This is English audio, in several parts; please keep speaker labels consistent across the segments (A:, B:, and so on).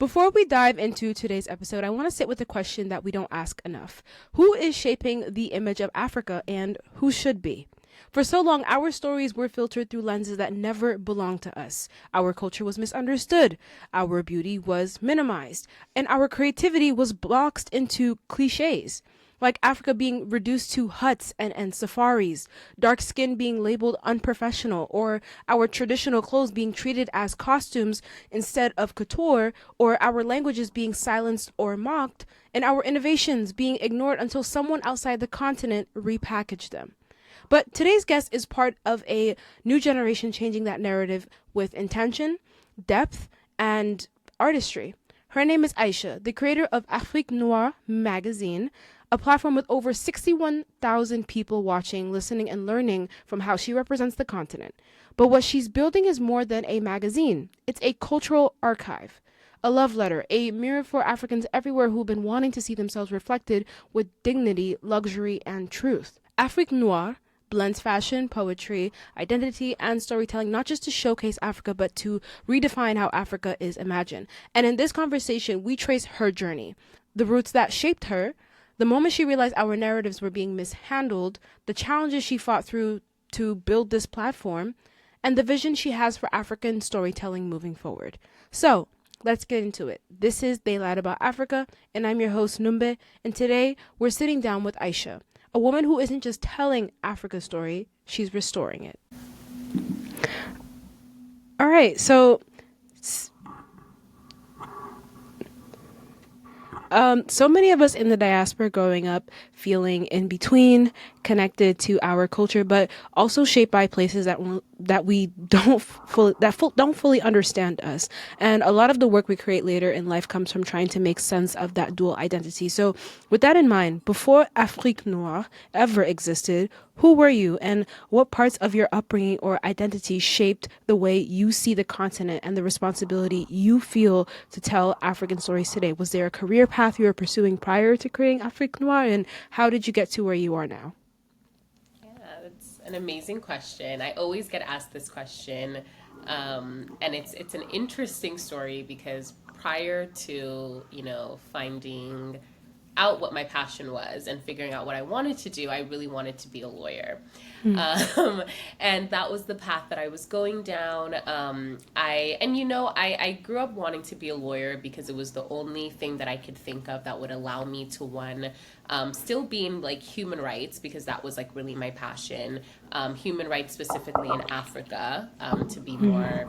A: Before we dive into today's episode, I want to sit with a question that we don't ask enough. Who is shaping the image of Africa and who should be? For so long, our stories were filtered through lenses that never belonged to us. Our culture was misunderstood, our beauty was minimized, and our creativity was boxed into cliches. Like Africa being reduced to huts and safaris, dark skin being labeled unprofessional, or our traditional clothes being treated as costumes instead of couture, or our languages being silenced or mocked, and our innovations being ignored until someone outside the continent repackaged them. But today's guest is part of a new generation changing that narrative with intention, depth, and artistry. Her name is Isha, the creator of Afrique Noire magazine, a platform with over 61,000 people watching, listening, and learning from how she represents the continent. But what she's building is more than a magazine. It's a cultural archive, a love letter, a mirror for Africans everywhere who've been wanting to see themselves reflected with dignity, luxury, and truth. Afrique Noire blends fashion, poetry, identity, and storytelling, not just to showcase Africa, but to redefine how Africa is imagined. And in this conversation, we trace her journey, the roots that shaped her, the moment she realized our narratives were being mishandled, the challenges she fought through to build this platform, and the vision she has for African storytelling moving forward. So, let's get into it. This is They Lied About Africa, and I'm your host, Ndoumbe, and today we're sitting down with Isha, a woman who isn't just telling Africa's story, she's restoring it. All right, so so many of us in the diaspora growing up feeling in between, connected to our culture, but also shaped by places that we don't fully understand us. And a lot of the work we create later in life comes from trying to make sense of that dual identity. So with that in mind, before Afrique Noire ever existed, who were you and what parts of your upbringing or identity shaped the way you see the continent and the responsibility you feel to tell African stories today? Was there a career path you were pursuing prior to creating Afrique Noire, and how did you get to where you are now?
B: That's an amazing question. I always get asked this question, and it's an interesting story because prior to finding out what my passion was and figuring out what I wanted to do, I really wanted to be a lawyer. And that was the path that I was going down. I grew up wanting to be a lawyer because it was the only thing that I could think of that would allow me to, one, still be in like human rights, because that was like really my passion, human rights specifically in Africa, to be more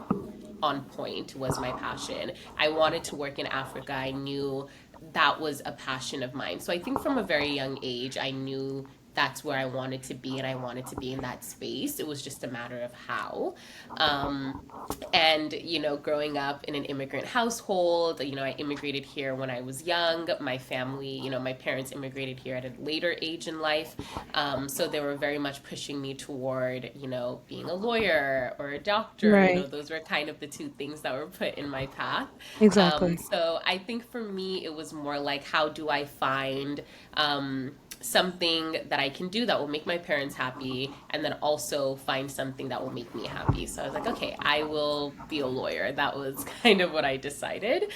B: on point was my passion. I wanted to work in Africa. I knew that was a passion of mine. So I think from a very young age, I knew that's where I wanted to be, and I wanted to be in that space. It was just a matter of how. Growing up in an immigrant household, I immigrated here when I was young. My family, my parents immigrated here at a later age in life. So they were very much pushing me toward, being a lawyer or a doctor.
A: Right.
B: Those were kind of the two things that were put in my path.
A: Exactly.
B: So I think for me, it was more like, how do I find something that I can do that will make my parents happy, and then also find something that will make me happy. So I was like, okay, I will be a lawyer. That was kind of what I decided.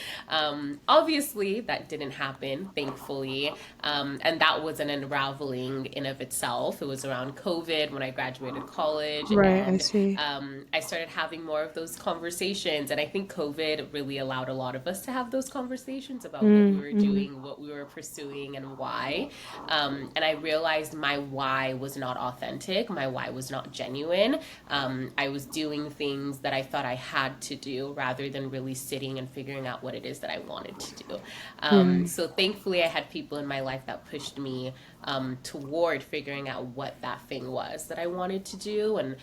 B: Obviously, that didn't happen, thankfully. And that was an unraveling in of itself. It was around COVID when I graduated college.
A: Right,
B: And
A: I see.
B: I started having more of those conversations. And I think COVID really allowed a lot of us to have those conversations about what we were doing, what we were pursuing, and why. And I realized my why was not authentic. My why was not genuine. I was doing things that I thought I had to do rather than really sitting and figuring out what it is that I wanted to do. So thankfully, I had people in my life that pushed me toward figuring out what that thing was that I wanted to do, and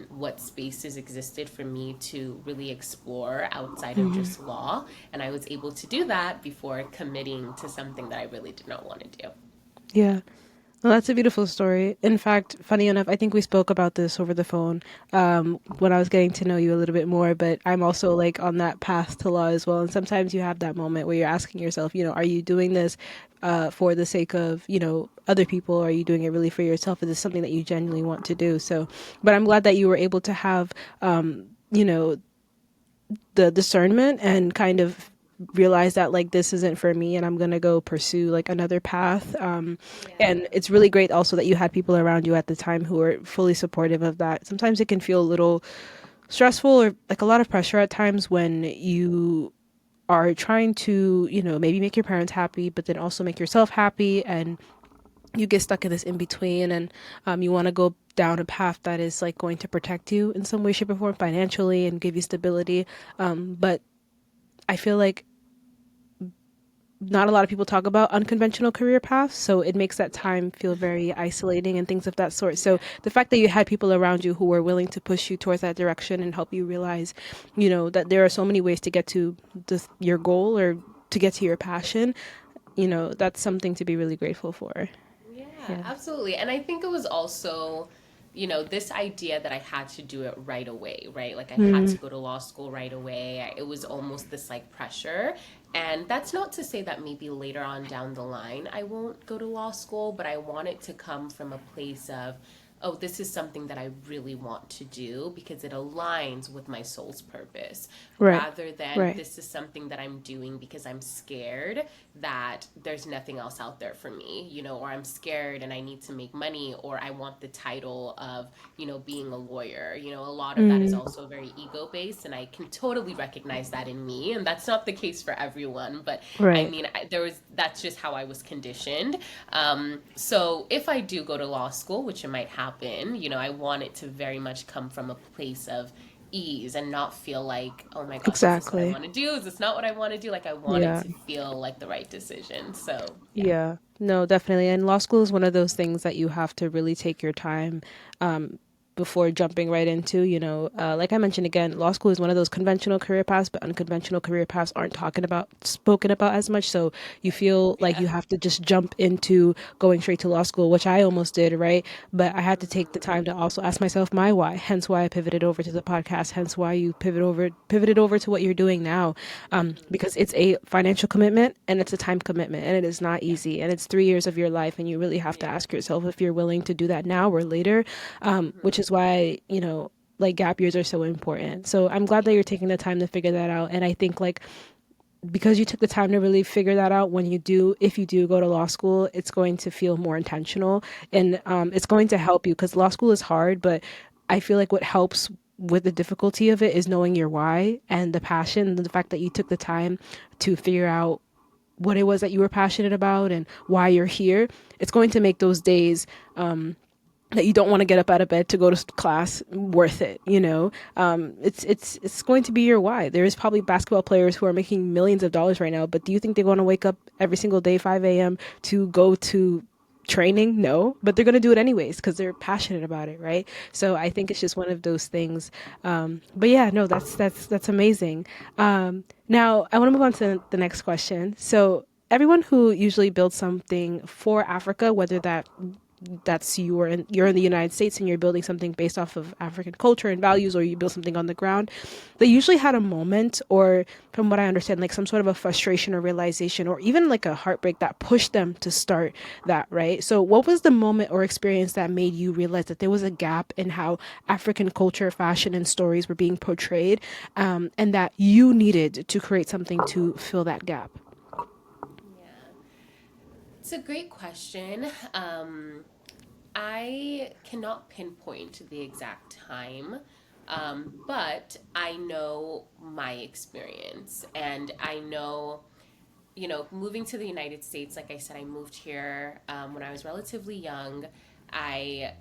B: what spaces existed for me to really explore outside of just law. And I was able to do that before committing to something that I really did not want to do.
A: Yeah. Well, that's a beautiful story. In fact, funny enough, I think we spoke about this over the phone when I was getting to know you a little bit more, but I'm also like on that path to law as well. And sometimes you have that moment where you're asking yourself, are you doing this for the sake of, other people? Or are you doing it really for yourself? Is this something that you genuinely want to do? So, but I'm glad that you were able to have, the discernment and kind of realize that like this isn't for me and I'm gonna go pursue like another path. And
B: Yeah.
A: it's really great also that you had people around you at the time who were fully supportive of that. Sometimes it can feel a little stressful or like a lot of pressure at times when you are trying to, maybe make your parents happy, but then also make yourself happy, and you get stuck in this in between, and you want to go down a path that is like going to protect you in some way, shape, or form financially and give you stability. But I feel like not a lot of people talk about unconventional career paths, so it makes that
B: Yeah.
A: time feel very isolating and things of that sort. So
B: Yeah.
A: the fact that you had people around you who were willing to push you towards that direction and help you realize, that there are so many ways to get to your goal or to get to your passion, that's something to be really grateful for.
B: Yeah,
A: Yeah.
B: absolutely. And I think it was also, this idea that I had to do it right away, right? Like I had
A: Mm,
B: to go to law school right away. It was almost this like pressure. And that's not to say that maybe later on down the line I won't go to law school, but I want it to come from a place of, oh, this is something that I really want to do because it aligns with my soul's purpose,
A: right.
B: rather than
A: Right.
B: this is something that I'm doing because I'm scared that there's nothing else out there for me, or I'm scared and I need to make money, or I want the title of, being a lawyer. A lot of that is
A: Mm,
B: also very ego based, and I can totally recognize that in me. And that's not the case for everyone, but I
A: right.
B: mean, that's just how I was conditioned. So if I do go to law school, which it might happen, I want it to very much come from a place of ease and not feel like, oh my gosh, is this what I
A: Exactly.
B: want to do? Is this not what I want to do? Like, I want it
A: Yeah.
B: to feel like the right decision. So, yeah.
A: Yeah. No, definitely. And law school is one of those things that you have to really take your time before jumping right into, like I mentioned again, law school is one of those conventional career paths, but unconventional career paths aren't spoken about as much. So you feel like
B: Yeah.
A: you have to just jump into going straight to law school, which I almost did, right? But I had to take the time to also ask myself my why, hence why I pivoted over to the podcast, hence why you pivoted over to what you're doing now. Because it's a financial commitment and it's a time commitment, and it is not
B: Yeah.
A: easy, and it's 3 years of your life, and you really have to
B: Yeah.
A: ask yourself if you're willing to do that now or later, which is why, like gap years are so important. So I'm glad that
B: Yeah.
A: you're taking the time to figure that out. And I think like because you took the time to really figure that out, when you do, if you do go to law school, it's going to feel more intentional, and it's going to help you because law school is hard. But I feel like what helps with the difficulty of it is knowing your why and the passion, the fact that you took the time to figure out what it was that you were passionate about and why you're here. It's going to make those days that you don't want to get up out of bed to go to class worth it. It's going to be your why. There's probably basketball players who are making millions of dollars right now, but do you think they're going to wake up every single day 5 a.m. to go to training? No, but they're going to do it anyways because they're passionate about it, right? So I think it's just one of those things. But yeah, no, that's amazing. Now I want to move on to the next question. So everyone who usually builds something for Africa, whether that's you're in the United States and you're building something based off of African culture and values, or you build something on the ground, they usually had a moment, or from what I understand, like some sort of a frustration or realization, or even like a heartbreak that pushed them to start that, right? So what was the moment or experience that made you realize that there was a gap in how African culture, fashion, and stories were being portrayed, and that you needed to create something to fill that gap?
B: Yeah. It's a great question. I cannot pinpoint the exact time, but I know my experience, and I know, moving to the United States, like I said, I moved here when I was relatively young. I,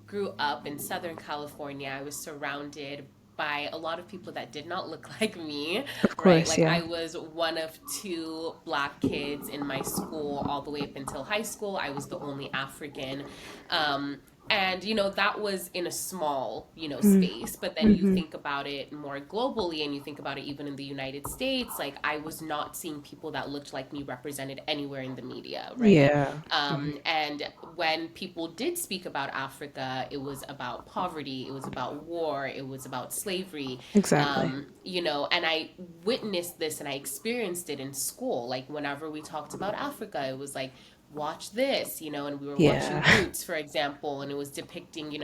B: grew up in Southern California. I was surrounded by a lot of people that did not look like me,
A: Of
B: right?
A: course,
B: Like
A: yeah.
B: I was one of two black kids in my school all the way up until high school. I was the only African. Um, and that was in a small space, but then you
A: Mm-hmm.
B: think about it more globally, and you think about it even in the United States. Like I was not seeing people that looked like me represented anywhere in the media, right?
A: Yeah.
B: And when people did speak about Africa, it was about poverty, it was about war, it was about slavery.
A: Exactly.
B: And I witnessed this and I experienced it in school. Like whenever we talked about Africa, it was like, watch this, and we were watching
A: Yeah.
B: Roots, for example, and it was depicting,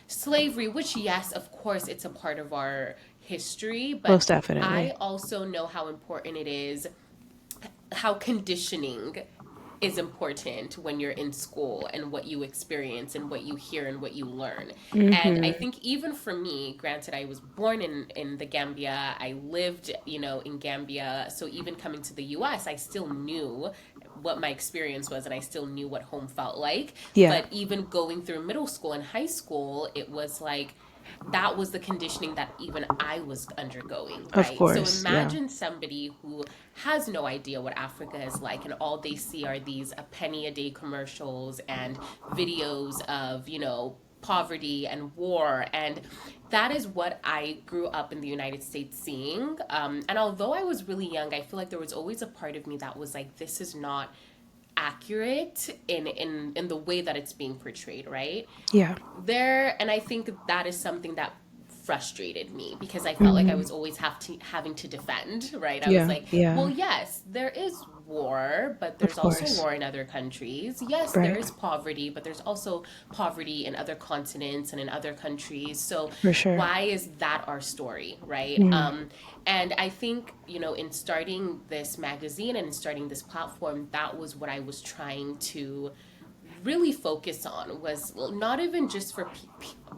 B: slavery, which, yes, of course, it's a part of our history, but
A: Most definitely.
B: I also know how important it is, how conditioning is important when you're in school and what you experience and what you hear and what you learn. And I
A: Mm-hmm.
B: think even for me, granted, I was born in the Gambia, I lived, in Gambia. So even coming to the US, I still knew what my experience was and I still knew what home felt like.
A: Yeah,
B: But even going through middle school and high school, it was like, that was the conditioning that even I was undergoing,
A: of
B: right? So
A: course. Yeah.
B: imagine somebody who has no idea what Africa is like, and all they see are these a penny a day commercials and videos of, poverty and war. And that is what I grew up in the United States seeing. And although I was really young, I feel like there was always a part of me that was like, this is not accurate in the way that it's being portrayed, right?
A: Yeah.
B: And I think that is something that frustrated me because I felt like I
A: Mm-hmm.
B: was always having to defend, right? I was
A: Yeah.
B: like, well,
A: Yeah.
B: yes, there is war, but
A: Of
B: there's also
A: course.
B: war in other countries. Yes, there
A: Right.
B: is poverty, but there's also poverty in other continents and in other countries. So
A: For sure.
B: why is that our story, right?
A: Mm.
B: And I think, in starting this magazine and in starting this platform, that was what I was trying to really focus on, was not even just for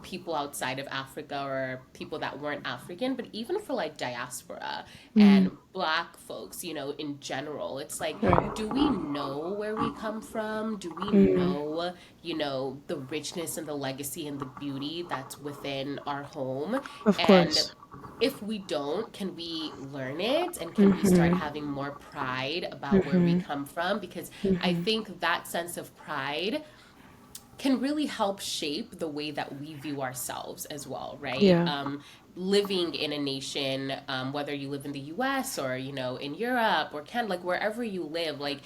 B: people outside of Africa or people that weren't African, but even for like diaspora
A: Mm.
B: and black folks, in general. It's like,
A: Right.
B: do we know where we come from? Do we
A: Mm.
B: know, the richness and the legacy and the beauty that's within our home?
A: Of
B: And
A: course.
B: if we don't, can we learn it and can we start
A: Mm-hmm.
B: having more pride about where we
A: Mm-hmm.
B: come from? Because I
A: Mm-hmm.
B: think that sense of pride can really help shape the way that we view ourselves as well, right?
A: Yeah.
B: Living in a nation, whether you live in the US or, in Europe or Canada, like wherever you live, like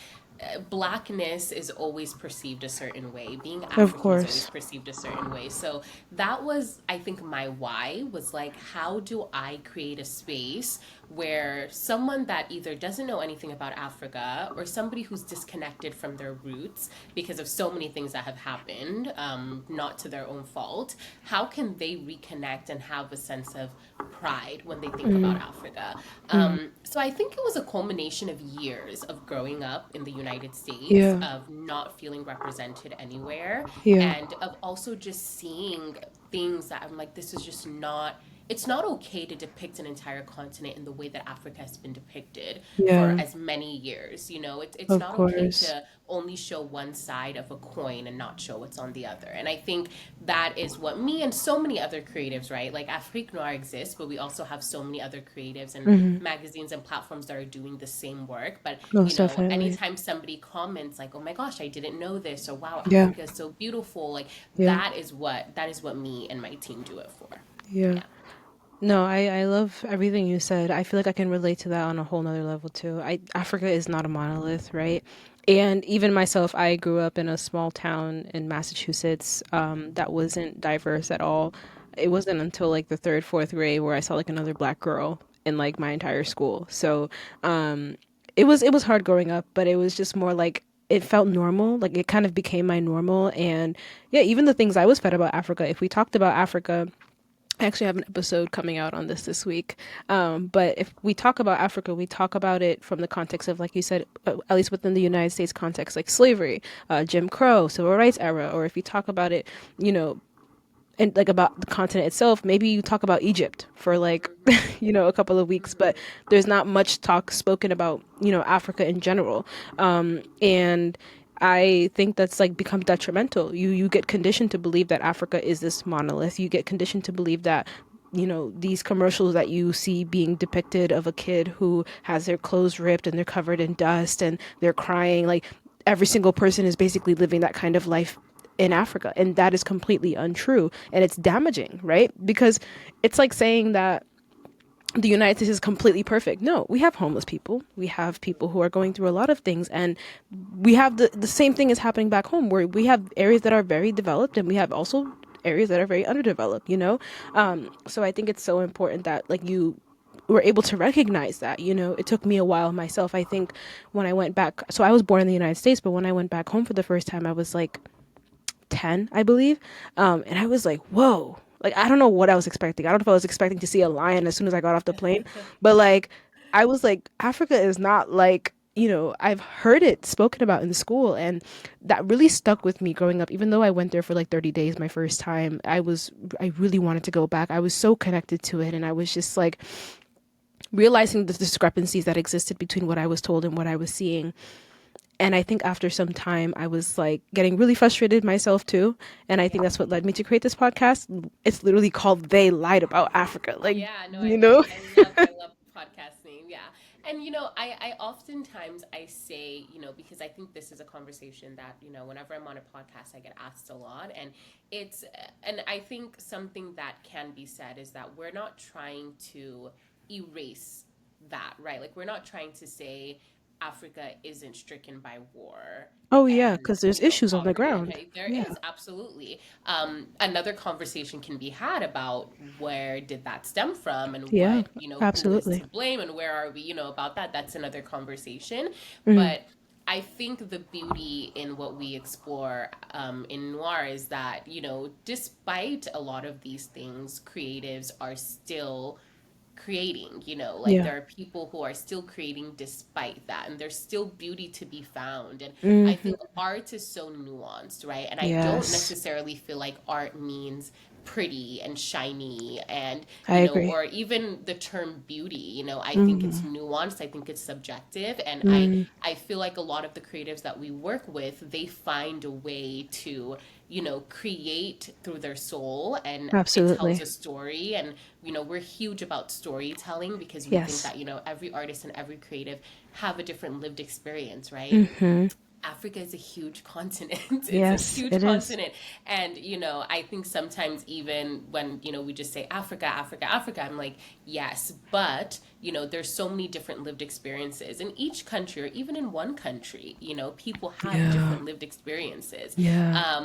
B: blackness is always perceived a certain way. Being
A: Of
B: African is always
A: course.
B: perceived a certain way. So that was, I think, my why, was like, how do I create a space where someone that either doesn't know anything about Africa or somebody who's disconnected from their roots because of so many things that have happened, not to their own fault, how can they reconnect and have a sense of pride when they think about
A: Mm.
B: Africa?
A: Mm.
B: So I think it was a culmination of years of growing up in the United States,
A: Yeah.
B: of not feeling represented anywhere,
A: Yeah.
B: and of also just seeing things that I'm like, this is just not, it's not okay to depict an entire continent in the way that Africa has been depicted for
A: Yeah.
B: as many years. It's
A: Of
B: not okay
A: course.
B: to only show one side of a coin and not show what's on the other. And I think that is what me and so many other creatives, right? Like Afrique Noire exists, but we also have so many other creatives and
A: Mm-hmm.
B: magazines and platforms that are doing the same work. But,
A: Most definitely.
B: anytime somebody comments like, oh my gosh, I didn't know this, or wow,
A: Yeah.
B: Africa is so beautiful, like
A: Yeah.
B: that is what me and my team do it for.
A: Yeah.
B: Yeah.
A: No, I love everything you said. I feel like I can relate to that on a whole nother level too. Africa is not a monolith, right? And even myself, I grew up in a small town in Massachusetts that wasn't diverse at all. It wasn't until like the third, fourth grade where I saw like another black girl in like my entire school. So it was hard growing up, but it was just more like it felt normal. Like it kind of became my normal. And yeah, even the things I was fed about Africa. If we talked about Africa, I actually have an episode coming out on this week. But if we talk about Africa, we talk about it from the context of, like you said, at least within the United States context, like slavery, Jim Crow, civil rights era. Or if you talk about it, you know, and like about the continent itself, maybe you talk about Egypt for like, a couple of weeks, but there's not much talk spoken about, Africa in general. And I think that's like become detrimental. You get conditioned to believe that Africa is this monolith. You get conditioned to believe that these commercials that you see being depicted of a kid who has their clothes ripped and they're covered in dust and they're crying, like every single person is basically living that kind of life in Africa, and that is completely untrue, and it's damaging, right? Because it's like saying that the United States is completely perfect. No, we have homeless people. We have people who are going through a lot of things. And we have the same thing is happening back home, where we have areas that are very developed and we have also areas that are very underdeveloped. So I think it's so important that like you were able to recognize that. It took me a while myself. I think when I went back, so I was born in the United States, but when I went back home for the first time, I was like 10, I believe. And I was like, whoa, like I don't know what I was expecting. I don't know if I was expecting to see a lion as soon as I got off the plane, but like I was like, Africa is not like, I've heard it spoken about in school, and that really stuck with me growing up. Even though I went there for like 30 days my first time, I really wanted to go back. I was so connected to it, and I was just like realizing the discrepancies that existed between what I was told and what I was seeing. And I think after some time, I was like getting really frustrated myself too. And I think that's what led me to create this podcast. It's literally called They Lied About Africa. Like,
B: Yeah, no,
A: you know?
B: I love the podcast name. Yeah. And I oftentimes I say, because I think this is a conversation that, whenever I'm on a podcast, I get asked a lot. And I think something that can be said is that we're not trying to erase that, right? Like, we're not trying to say Africa isn't stricken by war
A: Oh, yeah,
B: and
A: because there's issues on the
B: poverty.
A: ground.
B: Okay, there
A: Yeah.
B: is absolutely. Another conversation can be had about where did that stem from and
A: Yeah,
B: who is
A: absolutely.
B: to blame and where are we, about that. That's another conversation.
A: Mm,
B: But I think the beauty in what we explore in noir is that, despite a lot of these things, creatives are still creating, like
A: yeah.
B: there are people who are still creating despite that, and there's still beauty to be found. And I
A: Hmm.
B: think art is so nuanced, right? And I don't
A: Yes,
B: necessarily feel like art means pretty and shiny and
A: I agree.
B: or even the term beauty. I think it's
A: Hmm.
B: nuanced, I think it's subjective, and
A: Mm,
B: I feel like a lot of the creatives that we work with, they find a way to create through their soul, and it tells
A: absolutely.
B: a story. And we're huge about storytelling because we think
A: Yes.
B: that every artist and every creative have a different lived experience, right?
A: Hmm.
B: Africa is a huge continent. It's a
A: Yes,
B: huge
A: it is.
B: continent. And, I think sometimes even when, we just say Africa, Africa, Africa, I'm like, yes, but, there's so many different lived experiences in each country, or even in one country, people have
A: Yeah.
B: different lived experiences.
A: Yeah.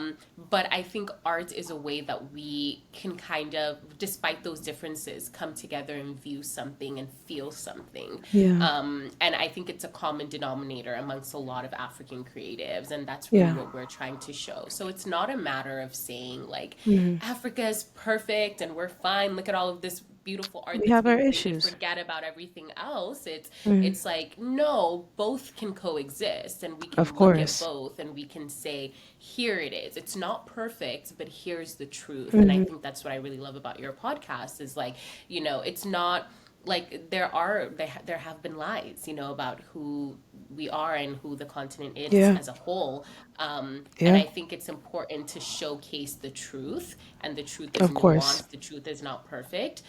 B: But I think art is a way that we can kind of, despite those differences, come together and view something and feel something.
A: Yeah.
B: And I think it's a common denominator amongst a lot of African creatives, and that's really
A: Yeah.
B: what we're trying to show. So it's not a matter of saying like
A: Hmm.
B: Africa is perfect and we're fine. Look at all of this beautiful art
A: We
B: that's
A: have our
B: being created.
A: issues.
B: Forget about everything else.
A: Mm,
B: It's like no, both can coexist, and we
A: of
B: can look at
A: course.
B: both and we can say here it is. It's not perfect, but here's the truth. And I
A: Hmm.
B: think that's what I really love about your podcast is like, it's not like there have been lies, about who we are and who the continent is
A: Yeah.
B: as a whole. And
A: Yeah.
B: I think it's important to showcase the truth, and the truth is
A: Of course.
B: nuanced. The truth is not perfect,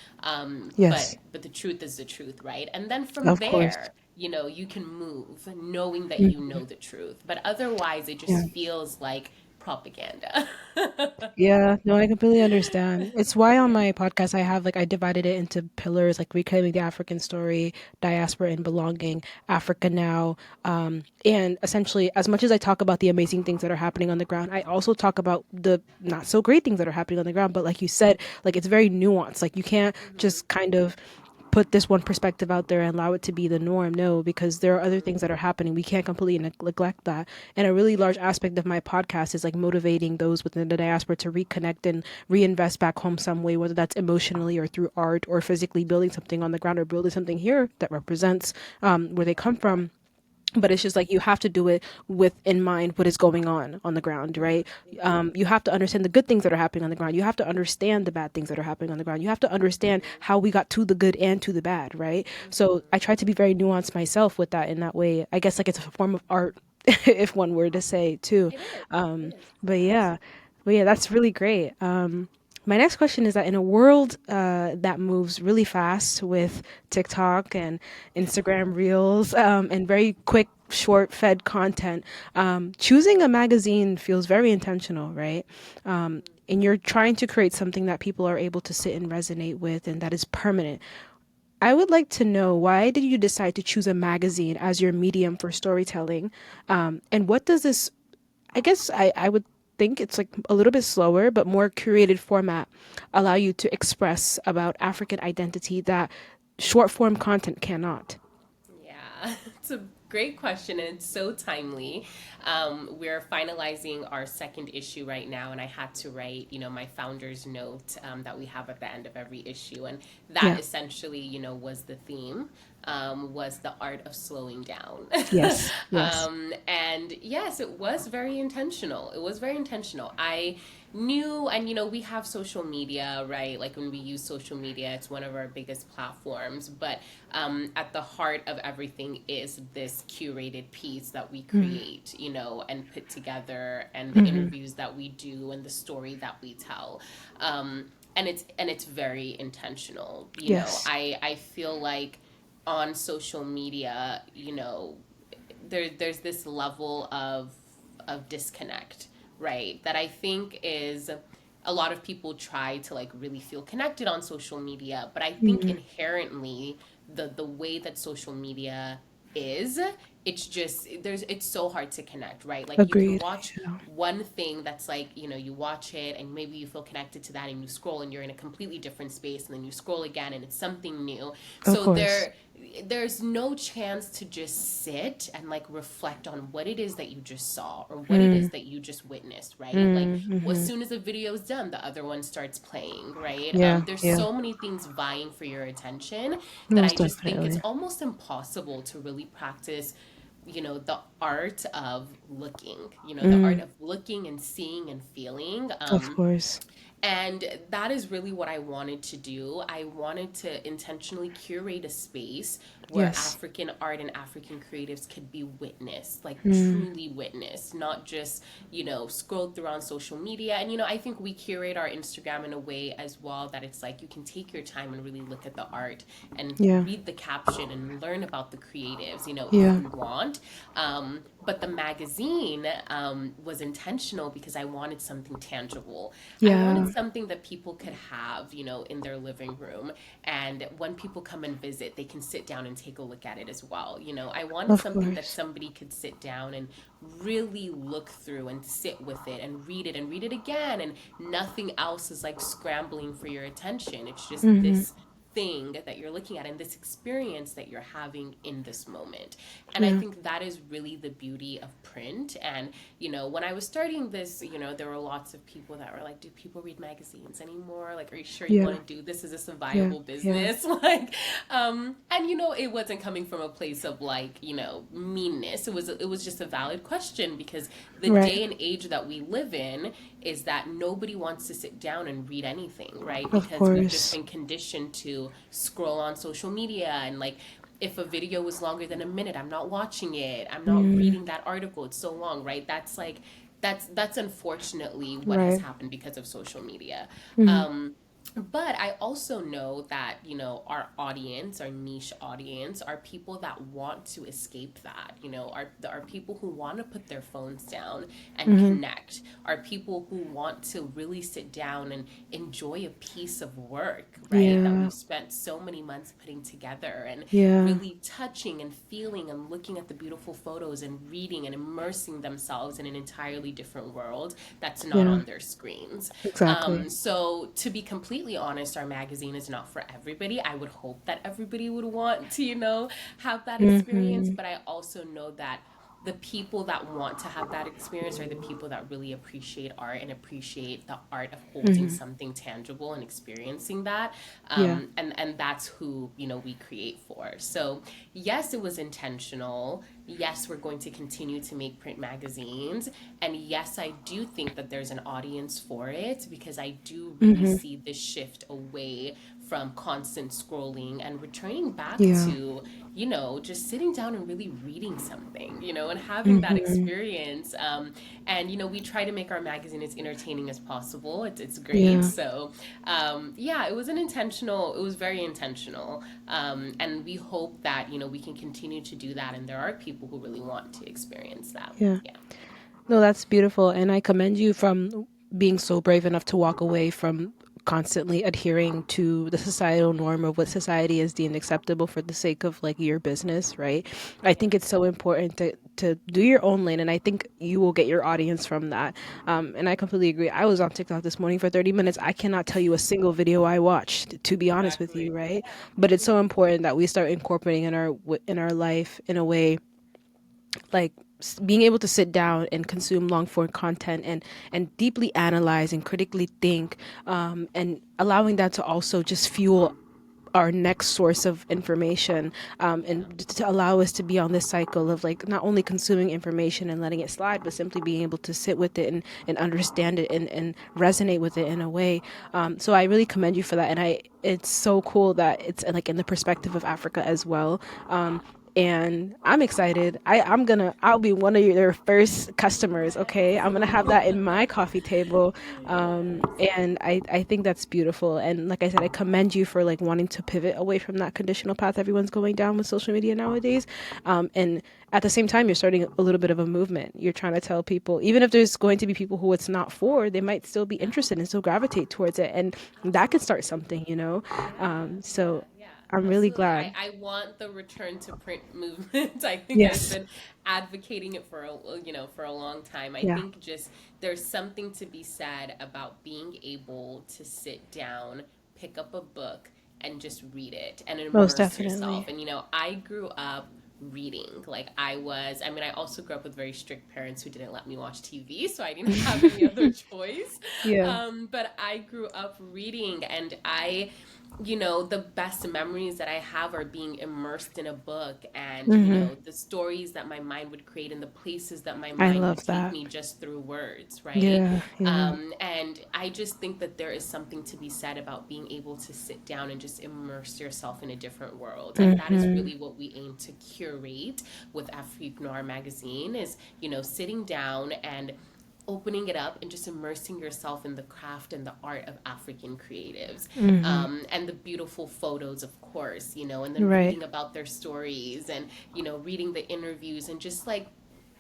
A: Yes.
B: but the truth is the truth, right? And then from
A: Of course.
B: there, you can move knowing that you
A: Mm,
B: know the truth. But otherwise, it
A: yeah.
B: just feels like propaganda.
A: Yeah, no, I completely understand. It's why on my podcast I divided it into pillars like reclaiming the African story, diaspora and belonging, Africa now, and essentially as much as I talk about the amazing things that are happening on the ground, I also talk about the not so great things that are happening on the ground. But like you said, like it's very nuanced. Like you can't
B: Hmm.
A: just kind of put this one perspective out there and allow it to be the norm. No, because there are other things that are happening. We can't completely neglect that. And a really large aspect of my podcast is like motivating those within the diaspora to reconnect and reinvest back home some way, whether that's emotionally or through art or physically building something on the ground or building something here that represents where they come from. But it's just like you have to do it with in mind what is going on the ground, right? You have to understand the good things that are happening on the ground. You have to understand the bad things that are happening on the ground. You have to understand how we got to the good and to the bad, right? So I try to be very nuanced myself with that in that way. I guess like it's a form of art, if one were to say too.
B: It is. It
A: Um,
B: is.
A: but yeah, but yeah, that's really great. My next question is that in a world that moves really fast with TikTok and Instagram Reels and very quick, short fed content, choosing a magazine feels very intentional, right? And you're trying to create something that people are able to sit and resonate with and that is permanent. I would like to know, why did you decide to choose a magazine as your medium for storytelling? And what does this, I guess I would think it's like a little bit slower, but more curated format allow you to express about African identity that short form content cannot?
B: Yeah. It's a great question, and it's so timely. We're finalizing our second issue right now, and I had to write, my founder's note that we have at the end of every issue, and that
A: Yeah.
B: essentially, was the theme. Was the art of slowing down.
A: Yes. Yes.
B: And yes, it was very intentional. It was very intentional. I knew, and we have social media, right? Like when we use social media, it's one of our biggest platforms. But at the heart of everything is this curated piece that we
A: Mm.
B: create, and put together, and the
A: Hmm.
B: interviews that we do, and the story that we tell. And it's very intentional.
A: Yes.
B: I feel like on social media, there's this level of disconnect, right? That I think is a lot of people try to like really feel connected on social media, but I think
A: Mm.
B: inherently the way that social media is, it's so hard to connect, right? Like you can
A: Agreed.
B: watch
A: Yeah.
B: one thing that's like, you watch it and maybe you feel connected to that, and you scroll and you're in a completely different space, and then you scroll again and it's something new.
A: Of
B: So
A: course.
B: there's no chance to just sit and like reflect on what it is that you just saw, or what it is
A: Mm.
B: that you just witnessed, right? Like
A: Mm.
B: as
A: Hmm.
B: soon as a video is done, the other one starts playing, right?
A: Yeah.
B: There's
A: Yeah.
B: so many things vying for your attention that I
A: Most
B: just think it's
A: definitely.
B: almost impossible to really practice, the art of looking, the art
A: Mm.
B: of looking and seeing and feeling.
A: Of course.
B: And that is really what I wanted to do. I wanted to intentionally curate a space where
A: Yes.
B: African art and African creatives could be witnessed, like
A: Mm.
B: truly witnessed, not just, scrolled through on social media. And, I think we curate our Instagram in a way as well that it's like you can take your time and really look at the art and
A: Yeah.
B: read the caption and learn about the creatives, if
A: Yeah.
B: you want. But the magazine was intentional because I wanted something tangible. I wanted
A: Yeah.
B: something that people could have, in their living room. And when people come and visit, they can sit down and take a look at it as well. I wanted
A: Of
B: something that
A: course.
B: somebody could sit down and really look through and sit with it and read it again. And nothing else is like scrambling for your attention. It's just
A: Hmm.
B: this thing that you're looking at and this experience that you're having in this moment. And I
A: Yeah.
B: think that is really the beauty of print. And when I was starting this, there were lots of people that were like, do people read magazines anymore? Like, are you sure you
A: Yeah.
B: want to do this? Is this a
A: Yeah.
B: viable
A: Yeah.
B: business? Like, and it wasn't coming from a place of like, meanness. It was just a valid question, because the
A: Right.
B: day and age that we live in is that nobody wants to sit down and read anything, right?
A: Of
B: Because we've just
A: course.
B: been conditioned to scroll on social media, and like if a video was longer than a minute, I'm not watching it. I'm not
A: Mm.
B: reading that article. It's so long, right? That's unfortunately what has
A: Right.
B: happened because of social media.
A: Mm.
B: Um, but I also know that, our audience, our niche audience, are people that want to escape that, are people who want to put their phones down and
A: Hmm.
B: connect, are people who want to really sit down and enjoy a piece of work, right? That
A: Yeah.
B: we've spent so many months putting together, and
A: Yeah.
B: really touching and feeling and looking at the beautiful photos and reading and immersing themselves in an entirely different world that's not
A: Yeah.
B: on their screens.
A: Exactly.
B: So to be completely honest, our magazine is not for everybody. I would hope that everybody would want to, have that experience,
A: Hmm.
B: but I also know that the people that want to have that experience are the people that really appreciate art and appreciate the art of holding
A: Hmm.
B: something tangible and experiencing that.
A: Yeah.
B: And that's who, we create for. So yes, it was intentional. Yes, we're going to continue to make print magazines. And yes, I do think that there's an audience for it, because I do really
A: Hmm.
B: see this shift away from constant scrolling and returning back
A: Yeah.
B: to, just sitting down and really reading something, and having that
A: Hmm.
B: experience. And, we try to make our magazine as entertaining as possible. It's great.
A: Yeah.
B: So, yeah, it was very intentional. And we hope that, we can continue to do that. And there are people who really want to experience that.
A: Yeah.
B: Yeah.
A: No, that's beautiful. And I commend you from being so brave enough to walk away from constantly adhering to the societal norm of what society is deemed acceptable for the sake of like your business, right? I
B: Yeah.
A: think it's so important to do your own lane, and I think you will get your audience from that. And I completely agree. I was on TikTok this morning for 30 minutes. I cannot tell you a single video I watched, to be honest with
B: Exactly.
A: you, right?
B: Yeah.
A: But it's so important that we start incorporating in our life in a way like being able to sit down and consume long form content and deeply analyze and critically think, and allowing that to also just fuel our next source of information,
B: Yeah.
A: and to allow us to be on this cycle of like not only consuming information and letting it slide, but simply being able to sit with it and understand it and resonate with it in a way. So I really commend you for that, and it's so cool that it's like in the perspective of Africa as well. And I'm excited. I'll be one of your first customers. Okay, I'm gonna have that in my coffee table,
B: Yes.
A: and I think that's beautiful. And like I said, I commend you for like wanting to pivot away from that conditional path everyone's going down with social media nowadays. And at the same time, you're starting a little bit of a movement. You're trying to tell people, even if there's going to be people who it's not for, they might still be
B: Yeah.
A: interested and still gravitate towards it, and that could start
B: Absolutely.
A: something, you know.
B: Yeah,
A: So
B: yeah, yeah,
A: I'm really
B: absolutely.
A: glad.
B: I want the return to print movement. I think I've
A: Yes.
B: been advocating it for for a long time. I
A: Yeah.
B: think just there's something to be said about being able to sit down, pick up a book, and just read it and
A: Most
B: immerse yourself.
A: definitely.
B: And I grew up reading. I mean, I also grew up with very strict parents who didn't let me watch TV, so I didn't have any other choice.
A: Yeah.
B: But I grew up reading, and the best memories that I have are being immersed in a book, and,
A: Hmm.
B: the stories that my mind would create and the places that my
A: I
B: mind would
A: love
B: take
A: that.
B: me just through words, right?
A: Yeah. Yeah.
B: And I just think that there is something to be said about being able to sit down and just immerse yourself in a different world. And that is
A: Hmm.
B: really what we aim to curate with Afrique Noire magazine is, sitting down and opening it up and just immersing yourself in the craft and the art of African creatives,
A: Hmm.
B: and the beautiful photos, of course, and then
A: Right.
B: reading about their stories and, reading the interviews and just like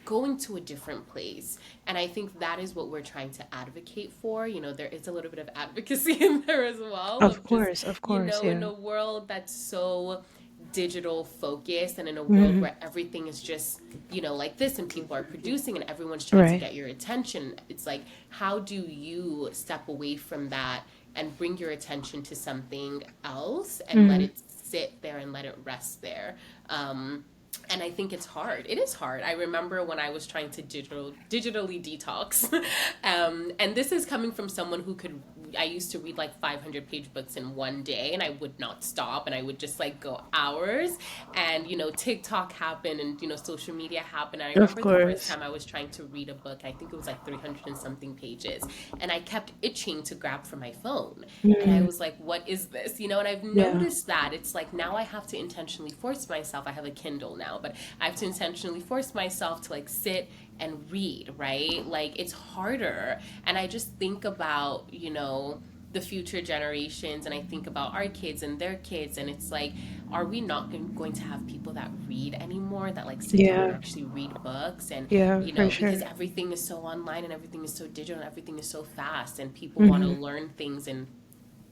B: going to a different place. And I think that is what we're trying to advocate for. There is a little bit of advocacy in there as well
A: Of
B: of just,
A: course. Of course.
B: in
A: Yeah.
B: a world that's so digital focused and in a world
A: Hmm.
B: where everything is just like this and people are producing and everyone's trying to
A: Right.
B: get your attention. It's like, how do you step away from that and bring your attention to something else and let
A: Hmm.
B: it sit there and let it rest there? And I think it's hard. It is hard. I remember when I was trying to digitally detox, and this is coming from someone who could. I used to read like 500-page books in one day, and I would not stop, and I would just like go hours. And TikTok happened, and social media happened. And I
A: Of
B: remember the first
A: course.
B: time I was trying to read a book. I think it was like 300 and something pages, and I kept itching to grab for my phone. And I
A: Mm.
B: was like, what is this? And I've
A: Yeah.
B: noticed that it's like now I have to intentionally force myself. I have a Kindle now, but I have to intentionally force myself to like sit and read, right? Like it's harder. And I just think about, the future generations, and I think about our kids and their kids, and it's like, are we not going to have people that read anymore, that like sit down and
A: Yeah.
B: actually read books? And
A: Yeah. For
B: because
A: sure.
B: everything is so online and everything is so digital and everything is so fast, and people want to
A: Hmm.
B: learn things in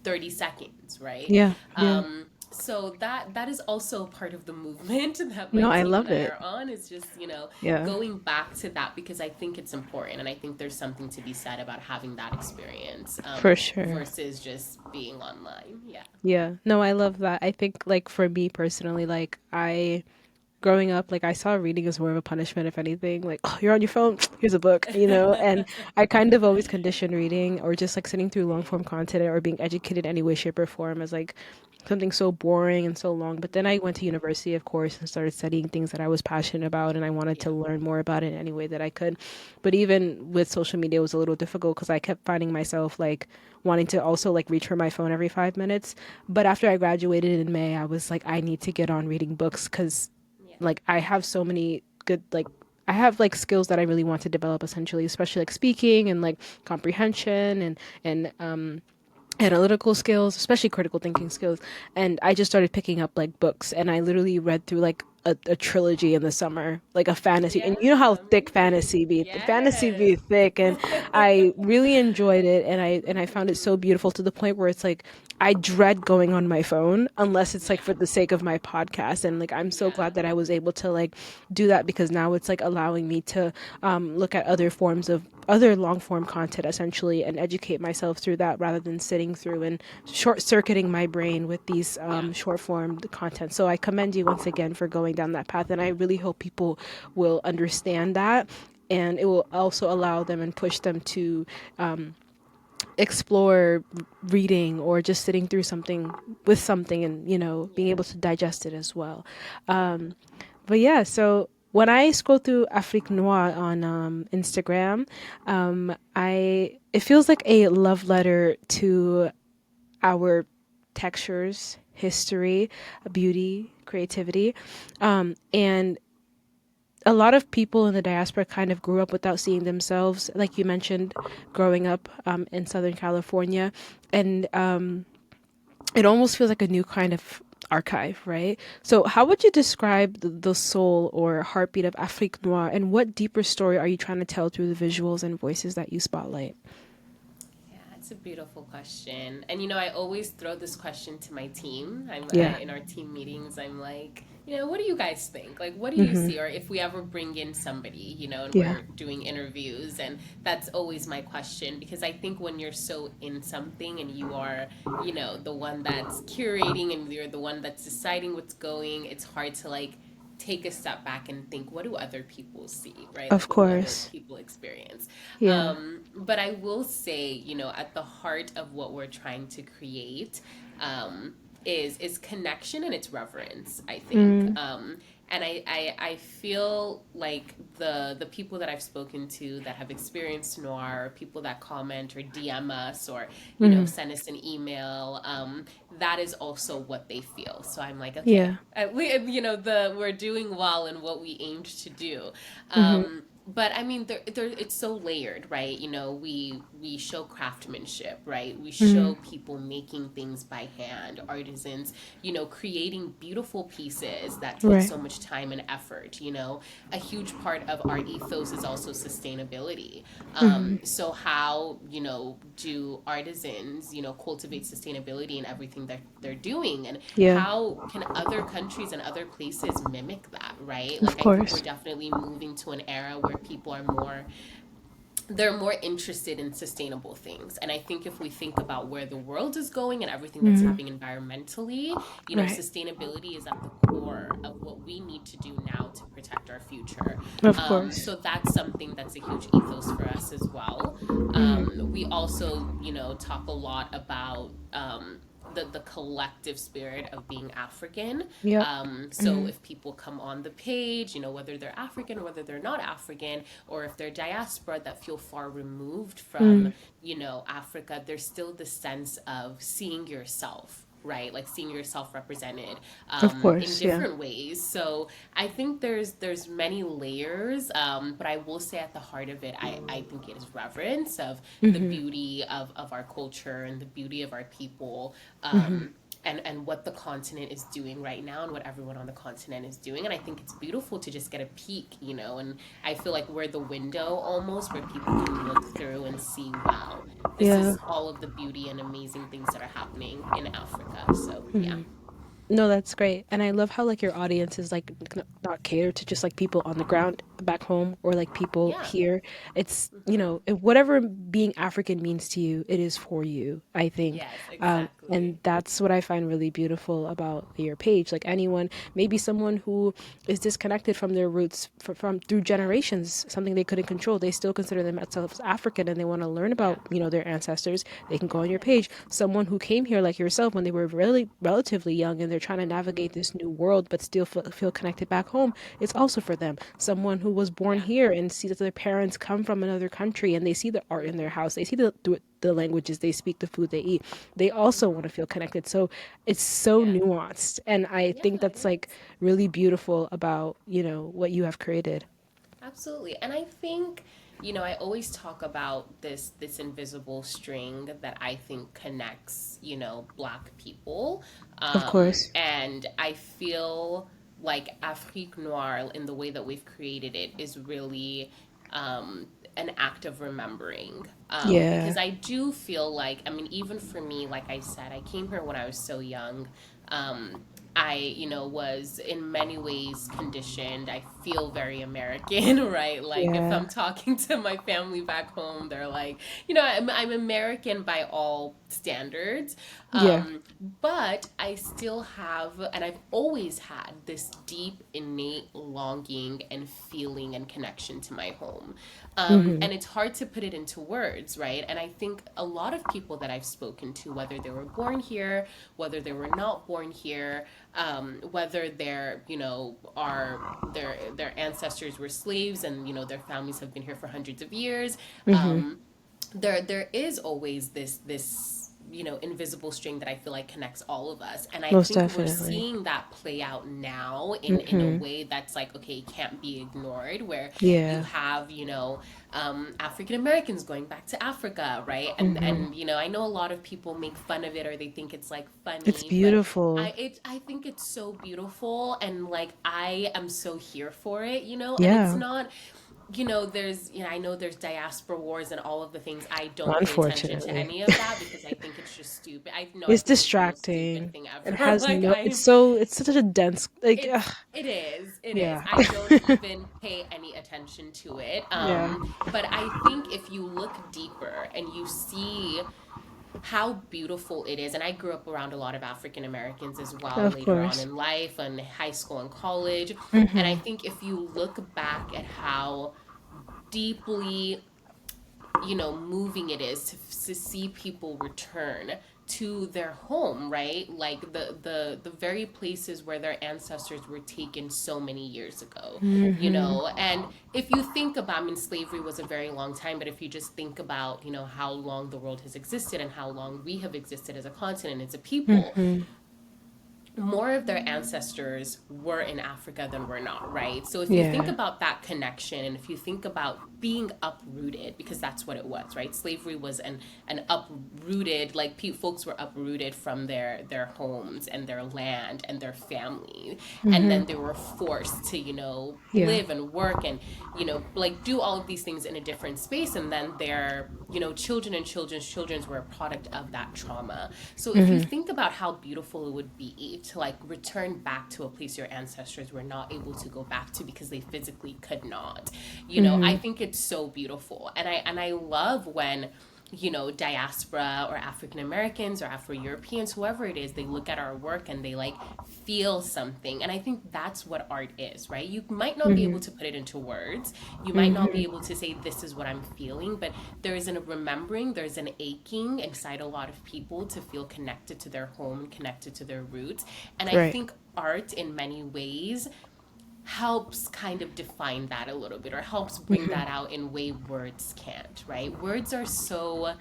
B: 30 seconds, right?
A: Yeah. Yeah.
B: So that is also part of the movement that my
A: No, I
B: team and
A: love
B: I
A: it.
B: are on, is just,
A: Yeah.
B: going back to that, because I think it's important, and I think there's something to be said about having that experience,
A: For sure.
B: versus just being online. Yeah.
A: Yeah. No, I love that. I think like for me personally, like I growing up, like I saw reading as more of a punishment, if anything. Like, oh, you're on your phone, here's a book, you know? And I kind of always conditioned reading or just like sitting through long form content or being educated in any way, shape, or form as like something so boring and so long. But then I went to university, of course, and started studying things that I was passionate about and I wanted to
B: Yeah.
A: learn more about it in any way that I could. But even with social media, it was a little difficult because I kept finding myself like wanting to also like reach for my phone every 5 minutes. But after I graduated in May, I was like, I need to get on reading books because
B: Yeah.
A: like I have so many good like I have like skills that I really want to develop essentially, especially like speaking and like comprehension and analytical skills, especially critical thinking skills. And I just started picking up like books and I literally read through like a trilogy in the summer, like a fantasy. And you know how
B: Yeah,
A: thick
B: amazing.
A: fantasy
B: Yes.
A: be thick, and I really enjoyed it, and I found it so beautiful to the point where it's like I dread going on my phone unless it's like
B: Yeah,
A: for the sake of my podcast. And like I'm so
B: yeah,
A: glad that I was able to like do that, because now it's like allowing me to look at other forms of other long form content essentially and educate myself through that, rather than sitting through and short circuiting my brain with these
B: yeah.
A: short form content. So I commend you once again for going down that path, and I really hope people will understand that, and it will also allow them and push them to explore reading or just sitting through something with something, and being able
B: Yeah.
A: to digest it as well. But yeah, so when I scroll through Afrique Noire on Instagram, I it feels like a love letter to our textures, history, beauty, creativity, and a lot of people in the diaspora kind of grew up without seeing themselves, like you mentioned, growing up in Southern California, and it almost feels like a new kind of archive, right? So, how would you describe the soul or heartbeat of Afrique Noire, and what deeper story are you trying to tell through the visuals and voices that you spotlight?
B: Yeah, it's a beautiful question. And I always throw this question to my team.
A: Yeah.
B: In our team meetings, I'm like, what do you guys think? Like, what do you
A: Mm-hmm.
B: see? Or if we ever bring in somebody, and
A: Yeah.
B: we're doing interviews, and that's always my question, because I think when you're so in something and you are, the one that's curating and you're the one that's deciding what's going, it's hard to like take a step back and think, what do other people see, right?
A: Of
B: Like, what do other
A: course.
B: people experience?
A: Yeah.
B: But I will say, at the heart of what we're trying to create, is connection and it's reverence, I think.
A: Mm.
B: And I feel like the people that I've spoken to that have experienced noir, people that comment or DM us or
A: Mm-hmm.
B: send us an email, that is also what they feel. So I'm like, okay,
A: Yeah.
B: at least the we're doing well in what we aimed to do.
A: Mm-hmm.
B: But I mean, it's so layered, right? We show craftsmanship, right? We
A: Mm-hmm.
B: show people making things by hand, artisans, creating beautiful pieces that take
A: Right.
B: so much time and effort. A huge part of our ethos is also sustainability.
A: Mm-hmm.
B: So how do artisans cultivate sustainability in everything that they're doing, and
A: Yeah.
B: how can other countries and other places mimic that, right?
A: Of
B: Like, I think we're
A: course.
B: definitely moving to an era where people are more they're more interested in sustainable things. And I think if we think about where the world is going and everything that's
A: Mm-hmm.
B: happening environmentally,
A: Right.
B: sustainability is at the core of what we need to do now to protect our future.
A: Of course.
B: So that's something that's a huge ethos for us as well.
A: Mm-hmm.
B: We also, talk a lot about the collective spirit of being African.
A: Yep.
B: So
A: Mm-hmm.
B: if people come on the page, whether they're African or whether they're not African, or if they're diaspora that feel far removed from,
A: Mm.
B: Africa, there's still the sense of seeing yourself, right? Like seeing yourself represented
A: Of
B: in
A: course. Yeah.
B: different ways. So I think there's many layers, but I will say at the heart of it, I think it is reverence of the
A: Mm-hmm.
B: beauty of our culture and the beauty of our people.
A: Mm-hmm.
B: And what the continent is doing right now and what everyone on the continent is doing. And I think it's beautiful to just get a peek, and I feel like we're the window almost where people can look through and see, wow, this
A: Yeah.
B: is all of the beauty and amazing things that are happening in Africa. So yeah.
A: Mm-hmm. No, that's great. And I love how like your audience is like not catered to just like people on the ground back home or like people
B: Yeah.
A: here. It's,
B: Hmm.
A: whatever being African means to you, it is for you, I think.
B: Yes,
A: And
B: exactly.
A: that's what I find really beautiful about your page. Like anyone, maybe someone who is disconnected from their roots from through
B: Yeah.
A: generations, something they couldn't control, they still consider themselves African and they want to learn
B: Yeah.
A: about, their ancestors. They can go on your page.
B: Yes.
A: Someone who came here like yourself when they were really relatively young and they're trying to navigate
B: Hmm.
A: this new world but still feel connected back home, it's also for them. Someone who was born
B: Yeah.
A: here and see that their parents come from another country and they see the art in their
B: Hmm.
A: house, they see the languages they speak, the food they eat, they also want to feel connected. So it's so
B: Yeah.
A: nuanced, and I
B: Yeah,
A: think
B: it
A: that's like
B: is.
A: really beautiful about what you have created.
B: Absolutely. And I think, I always talk about this invisible string that I think connects, black people.
A: Of course.
B: And I feel like Afrique Noire in the way that we've created it is really an act of remembering.
A: Yeah.
B: Because I do feel like, I mean, even for me, like I said, I came here when I was so young. Um, I, was in many ways conditioned. I feel very American, right? Like if
A: Yeah.
B: I'm talking to my family back home, they're like, I'm American by all standards.
A: Yeah.
B: But I still have, and I've always had this deep, innate longing and feeling and connection to my home.
A: Hmm.
B: And it's hard to put it into words, right? And I think a lot of people that I've spoken to, whether they were born here, whether they were not born here, whether they're, are their ancestors were slaves and, their families have been here for hundreds of years,
A: Hmm.
B: um, there is always this invisible string that I feel like connects all of us, and I
A: Most
B: think we're
A: definitely.
B: seeing that play out now in a
A: Hmm.
B: way that's like, okay, it can't be ignored, where you
A: Yeah.
B: have African Americans going back to Africa, right?
A: Hmm.
B: And I know a lot of people make fun of it or they think it's like
A: It's
B: funny, but
A: beautiful.
B: I think it's so beautiful, and like I am so here for it, and it's
A: Yeah.
B: not, there's, I know there's diaspora wars and all of the things. I don't pay attention to
A: Unfortunately.
B: any of that because I think it's just stupid. I
A: It's
B: think it's the most stupid
A: distracting.
B: thing
A: It
B: ever.
A: has
B: Like
A: no, it's such a dense, like, ugh,
B: it is.
A: yeah.
B: I don't even pay any attention to it.
A: Yeah.
B: But I think if you look deeper and you see how beautiful it is, and I grew up around a lot of African Americans as well
A: Of
B: later on
A: course.
B: in life and high school and college, and I
A: Hmm.
B: think if you look back at how deeply moving it is to see people return to their home, right? Like the very places where their ancestors were taken so many years ago,
A: Hmm.
B: and if you think about, I mean, slavery was a very long time, but if you just think about how long the world has existed and how long we have existed as a continent, as a people,
A: Hmm.
B: more of their ancestors were in Africa than were not, right? So if you think
A: Yeah.
B: about that connection, and if you think about being uprooted, because that's what it was, right? Slavery was an uprooted, like folks were uprooted from their homes and their land and their family, and
A: Hmm.
B: then they were forced to
A: Yeah.
B: live and work and like do all of these things in a different space, and then their children and children's children's were a product of that trauma. So if you
A: Hmm.
B: think about how beautiful it would be to like return back to a place your ancestors were not able to go back to because they physically could not, I
A: Hmm.
B: think it's so beautiful, and I love when diaspora or African Americans or Afro Europeans, whoever it is, they look at our work and they like feel something. And I think that's what art is, right? You might not be able
A: Hmm.
B: to put it into words. You might not be
A: Hmm.
B: able to say, this is what I'm feeling, but there is a remembering, there's an aching inside a lot of people to feel connected to their home and connected to their roots. And I
A: Right.
B: think art, in many ways, helps kind of define that a little bit or helps bring
A: Hmm.
B: that out in way words can't, right? Words are so,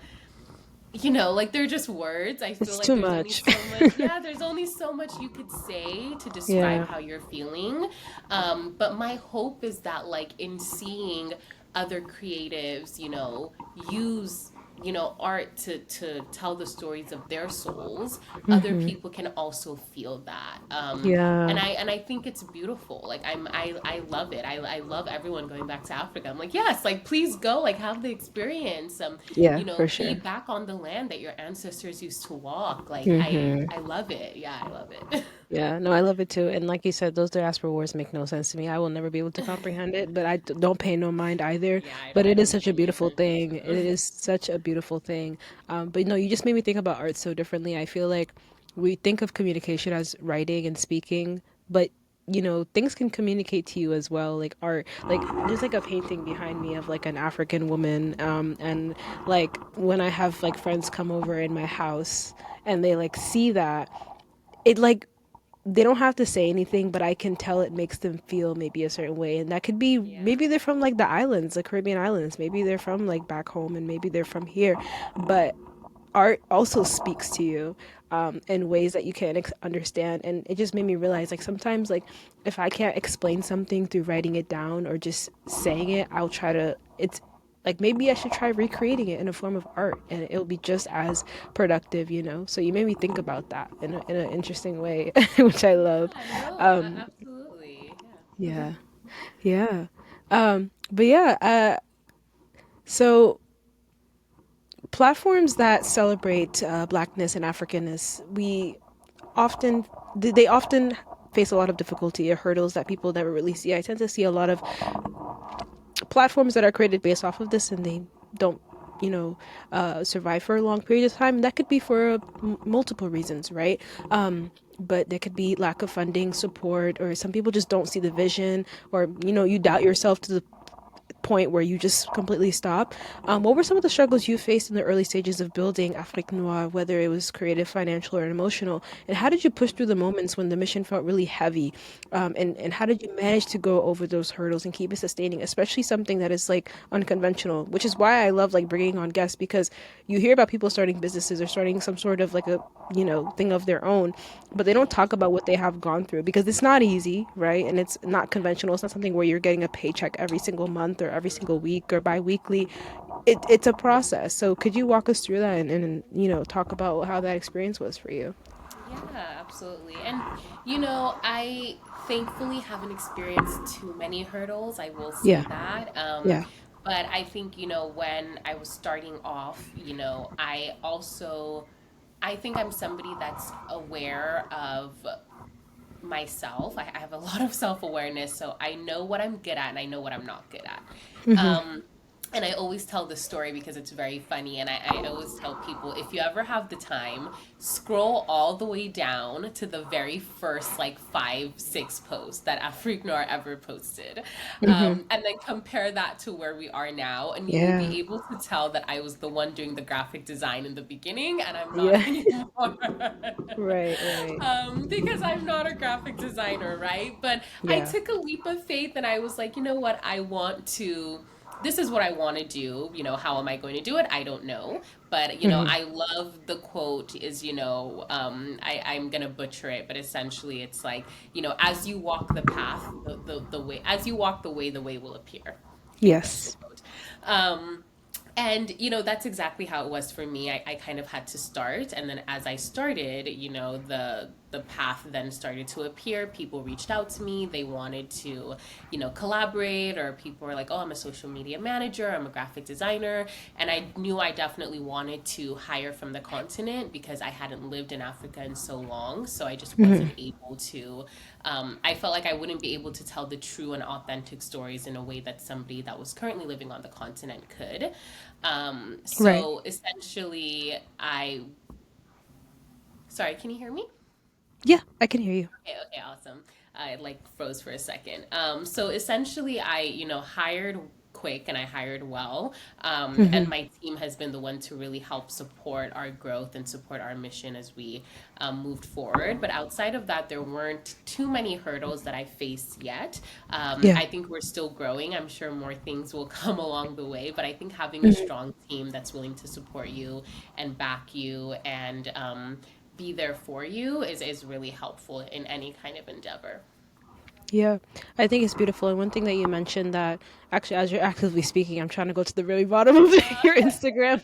B: like they're just words. I feel
A: It's
B: like
A: too
B: there's only
A: much.
B: so much, yeah, there's only so much you could say to describe
A: Yeah.
B: how you're feeling. But my hope is that, like, in seeing other creatives, use art to tell the stories of their souls, other
A: Hmm.
B: people can also feel that, and
A: Yeah.
B: I think it's beautiful. Like I love it. I love everyone going back to Africa. I'm like, yes, like please go, like have the experience,
A: Yeah, for
B: be
A: sure.
B: back on the land that your ancestors used to walk. Like
A: Hmm.
B: I love it. Yeah, I love it.
A: Yeah, no, I love it too. And like you said, those diaspora wars make no sense to me. I will never be able to comprehend it, but don't pay no mind either.
B: Yeah,
A: But
B: I
A: it is
B: don't
A: such
B: pay
A: a
B: any
A: beautiful
B: attention to
A: thing. It
B: them.
A: is such a beautiful thing. But no, you just made me think about art so differently. I feel like we think of communication as writing and speaking, but things can communicate to you as well, like art. Like there's like a painting behind me of like an African woman, and like when I have like friends come over in my house and they like see that, it like they don't have to say anything, but I can tell it makes them feel maybe a certain way. And that could be
B: Yeah.
A: maybe they're from like the islands, the Caribbean islands. Maybe they're from like back home and maybe they're from here. But art also speaks to you in ways that you can't understand. And it just made me realize like sometimes, like, if I can't explain something through writing it down or just saying it, I'll try to, it's like maybe I should try recreating it in a form of art and it'll be just as productive. So you made me think about that in an interesting way, which I love.
B: Yeah, no,
A: Um,
B: absolutely.
A: Yeah. Yeah. But yeah, so platforms that celebrate blackness and Africanness, we often they often face a lot of difficulty or hurdles that people never really see. I tend to see a lot of platforms that are created based off of this, and they don't, you know, survive for a long period of time. That could be for multiple reasons, right? But there could be lack of funding, support, or some people just don't see the vision, or you doubt yourself to the point where you just completely stop. What were some of the struggles you faced in the early stages of building Afrique Noire, whether it was creative, financial, or emotional? And how did you push through the moments when the mission felt really heavy? And how did you manage to go over those hurdles and keep it sustaining, especially something that is like unconventional, which is why I love like bringing on guests, because you hear about people starting businesses or starting some sort of like a thing of their own, but they don't talk about what they have gone through, because it's not easy, right? And it's not conventional. It's not something where you're getting a paycheck every single month or every single week or bi-weekly. It's a process. So could you walk us through that, and talk about how that experience was for you?
B: Yeah, absolutely. And, I thankfully haven't experienced too many hurdles. I will say
A: Yeah.
B: that.
A: Yeah.
B: But I think, when I was starting off, I think I'm somebody that's aware of myself. I have a lot of self awareness. So I know what I'm good at and I know what I'm not good at. Um, and I always tell this story because it's very funny. And I always tell people, if you ever have the time, scroll all the way down to the very first like 5, 6 posts that Afrique Noir ever posted.
A: Hmm.
B: And then compare that to where we are now. And you will
A: Yeah.
B: be able to tell that I was the one doing the graphic design in the beginning and I'm not
A: Yeah.
B: anymore.
A: Right. Right.
B: Because I'm not a graphic designer, right? But I
A: Yeah.
B: took a leap of faith and I was like, you know what? This is what I want to do. How am I going to do it? I don't know. But,
A: Hmm.
B: I love the quote is, I'm going to butcher it, but essentially it's like, as you walk the path, the way, as you walk the way will appear. I think that's the
A: Yes.
B: quote. And that's exactly how it was for me. I kind of had to start, and then as I started, the path then started to appear. People reached out to me. They wanted to collaborate, or people were like, oh, I'm a social media manager, I'm a graphic designer. And I knew I definitely wanted to hire from the continent because I hadn't lived in Africa in so long, so I just wasn't able to. I felt like I wouldn't be able to tell the true and authentic stories in a way that somebody that was currently living on the continent could.
A: Right.
B: So essentially, sorry, can you hear me?
A: Yeah, I can hear you.
B: Okay, okay, awesome. I like froze for a second. So essentially, I hired quick and I hired well, and my team has been the one to really help support our growth and support our mission as we moved forward. But outside of that, there weren't too many hurdles that I faced yet.
A: Yeah.
B: I think we're still growing. I'm sure more things will come along the way, but I think having a strong team that's willing to support you and back you and be there for you is really helpful in any kind of endeavor.
A: Yeah, I think it's beautiful. And one thing that you mentioned, that actually, as you're actively speaking, I'm trying to go to the really bottom of your Instagram.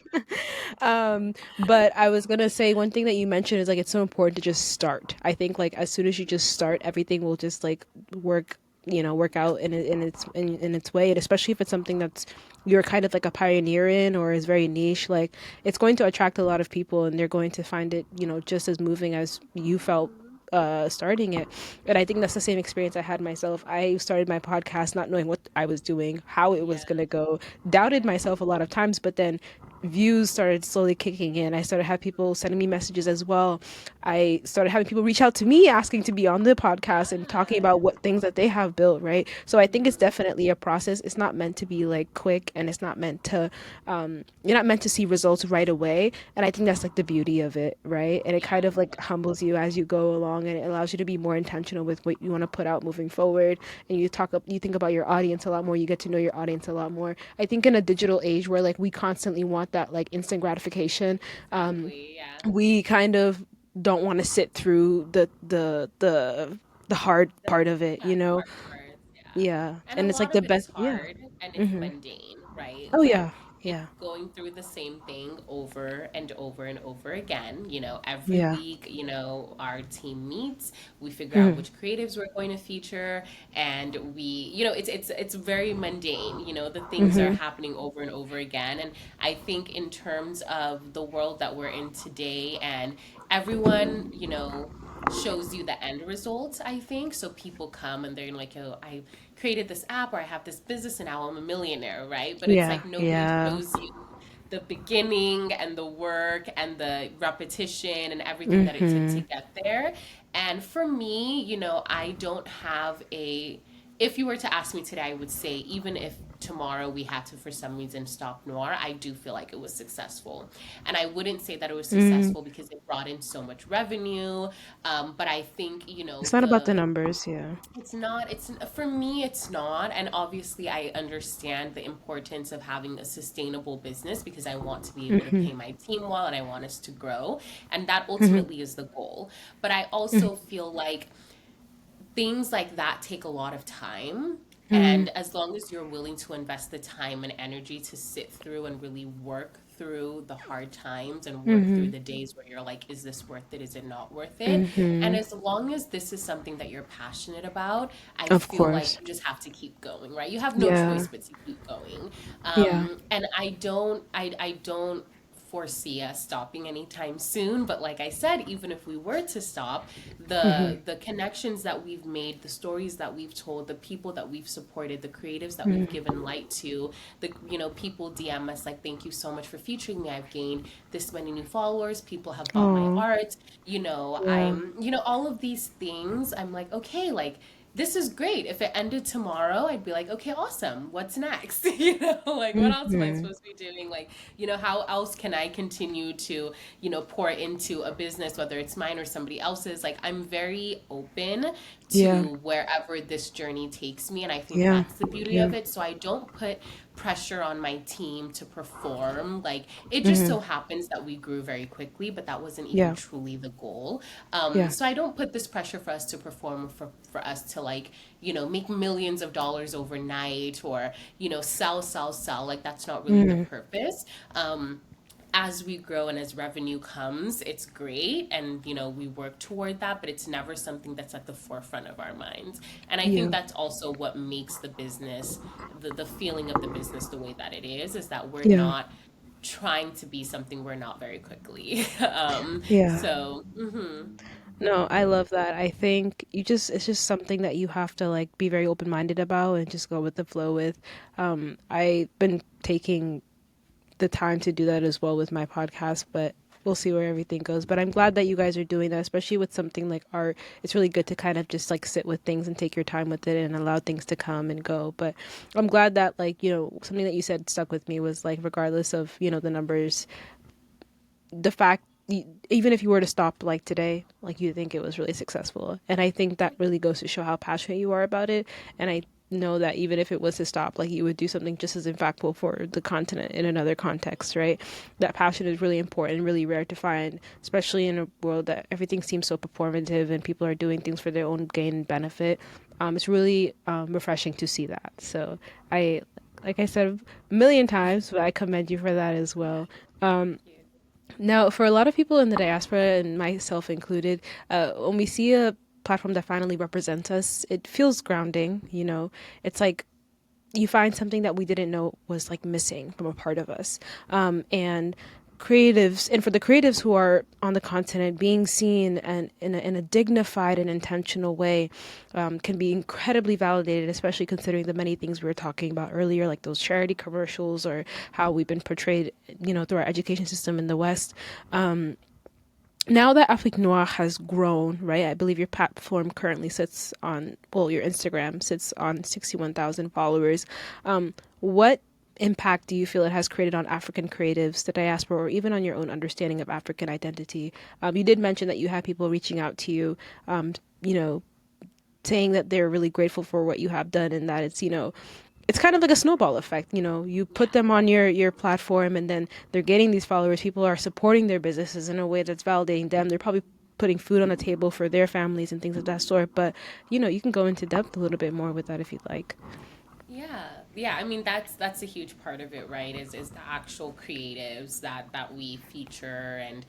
A: But I was gonna say one thing that you mentioned is like it's so important to just start. I think like as soon as you just start, everything will just like work out in its way. And especially if it's something that's you're kind of like a pioneer in, or is very niche, like it's going to attract a lot of people, and they're going to find it just as moving as you felt starting it. And I think that's the same experience I had myself. I started my podcast not knowing what I was doing, how it was
B: Yeah.
A: going to go, doubted myself a lot of times, but then views started slowly kicking in. I started having people sending me messages as well. I started having people reach out to me asking to be on the podcast and talking
B: Ah.
A: about what things that they have built, right? So I think it's
B: Mhm.
A: definitely a process. It's not meant to be like quick, and it's not meant to you're not meant to see results right away. And I think that's like the beauty of it, right? And it
B: Yeah.
A: kind of like humbles you as you go along, and it allows you to be more intentional with what you want to put out moving forward. And you think about your audience a lot more. You get to know your audience a lot more. I think in a digital age where like we constantly want that like instant gratification,
B: Exactly. Yeah.
A: we kind of don't want to sit through the hard
B: The
A: part of it,
B: hard parts. Yeah.
A: Yeah.
B: And a
A: And it's like
B: lot
A: the
B: of it is
A: best. Yeah.
B: hard and it's mundane, right?
A: Oh
B: But
A: yeah.
B: it's
A: Yeah.
B: going through the same thing over and over and over again. Every
A: Yeah.
B: week, our team meets, we figure out
A: Mm-hmm.
B: which creatives we're going to feature, and it's very mundane. The things are
A: Mm-hmm.
B: happening over and over again. And I think in terms of the world that we're in today, and everyone, shows you the end result, I think. So people come and they're like, oh, I created this app, or I have this business and now I'm a millionaire, right? But it's
A: Yeah.
B: like nobody
A: Yeah.
B: shows you the beginning and the work and the repetition and everything that it took to
A: Mm-hmm.
B: get there. And for me, I don't have a, if you were to ask me today, I would say even if tomorrow we had to for some reason stop Noir, I do feel like it was successful. And I wouldn't say that it was
A: Mm.
B: successful because it brought in so much revenue. But I think,
A: It's not about the numbers. Yeah.
B: it's for me, it's not. And obviously, I understand the importance of having a sustainable business because I want to be able to
A: Mm-hmm.
B: pay my team well and I want us to grow. And that
A: Mm-hmm.
B: ultimately is the goal. But I also
A: Mm-hmm.
B: feel like things like that take a lot of time.
A: Mm-hmm.
B: And as long as you're willing to invest the time and energy to sit through and really work through the hard times and work through
A: Mm-hmm.
B: the days where you're like, is this worth it? Is it not worth it? And
A: Mm-hmm.
B: as long as this is something that you're passionate about, I
A: Of
B: feel like
A: course.
B: you just have to keep going, right? You have no
A: Yeah.
B: choice but to keep going.
A: Yeah.
B: And I don't foresee us stopping anytime soon, but like I said, even if we were to stop,
A: Mm-hmm.
B: the connections that we've made, the stories that we've told, the people that we've supported, the creatives that we've
A: Mm-hmm.
B: given light to, the people DM us like, thank you so much for featuring me, I've gained this many new followers, people have bought my
A: Oh.
B: art,
A: Yeah.
B: I'm, all of these things, I'm like, okay, like this is great. If it ended tomorrow, I'd be like, okay, awesome. What's next? Like what else am I
A: Mm-hmm.
B: supposed to be doing? Like, how else can I continue to, pour into a business, whether it's mine or somebody else's? Like, I'm very open
A: Yeah.
B: to wherever this journey takes me. And I think
A: Yeah.
B: that's the beauty
A: Yeah.
B: of it. So I don't put pressure on my team to perform. Like, it just
A: Mm-hmm.
B: so happens that we grew very quickly, but that wasn't even
A: Yeah.
B: truly the goal.
A: Yeah.
B: So I don't put this pressure for us to perform, for us to like, make millions of dollars overnight, or, sell. Like, that's not really the
A: Mm-hmm.
B: purpose. As we grow and as revenue comes, it's great. And, we work toward that, but it's never something that's at the forefront of our minds. And I think
A: Yeah.
B: that's also what makes the business, the feeling of the business the way that it is that we're
A: Yeah.
B: not trying to be something we're not very quickly.
A: Yeah.
B: So, mhm.
A: No, I love that. I think it's just something that you have to like be very open-minded about and just go with the flow with. I've been taking the time to do that as well with my podcast, but we'll see where everything goes. But I'm glad that you guys are doing that, especially with something like art. It's really good to kind of just like sit with things and take your time with it and allow things to come and go. But I'm glad that like, something that you said stuck with me was like regardless of, the numbers, the fact even if you were to stop like today, like you think it was really successful. And I think that really goes to show how passionate you are about it. And I know that even if it was to stop, like you would do something just as impactful for the continent in another context, right? That passion is really important and really rare to find, especially in a world that everything seems so performative and people are doing things for their own gain and benefit. It's really refreshing to see that. So I, like I said a million times, but I commend you for that as well.
B: Thank you.
A: Now, for a lot of people in the diaspora, and myself included, when we see a platform that finally represents us, it feels grounding. It's like you find something that we didn't know was like missing from a part of us. And creatives, and for the creatives who are on the continent, being seen and in a dignified and intentional way can be incredibly validated, especially considering the many things we were talking about earlier, like those charity commercials or how we've been portrayed, through our education system in the West. Now that Afrique Noire has grown, right? I believe your platform currently sits on, well, your Instagram sits on 61,000 followers. What impact do you feel it has created on African creatives, the diaspora, or even on your own understanding of African identity? You did mention that you had people reaching out to you, you know, saying that they're really grateful for what you have done and that it's kind of like a snowball effect. You
B: Yeah.
A: put them on your platform and then they're getting these followers. People are supporting their businesses in a way that's validating them. They're probably putting food on the table for their families and things of that sort. But you can go into depth a little bit more with that if you'd like.
B: Yeah. Yeah, I mean that's a huge part of it, right? Is the actual creatives that we feature, and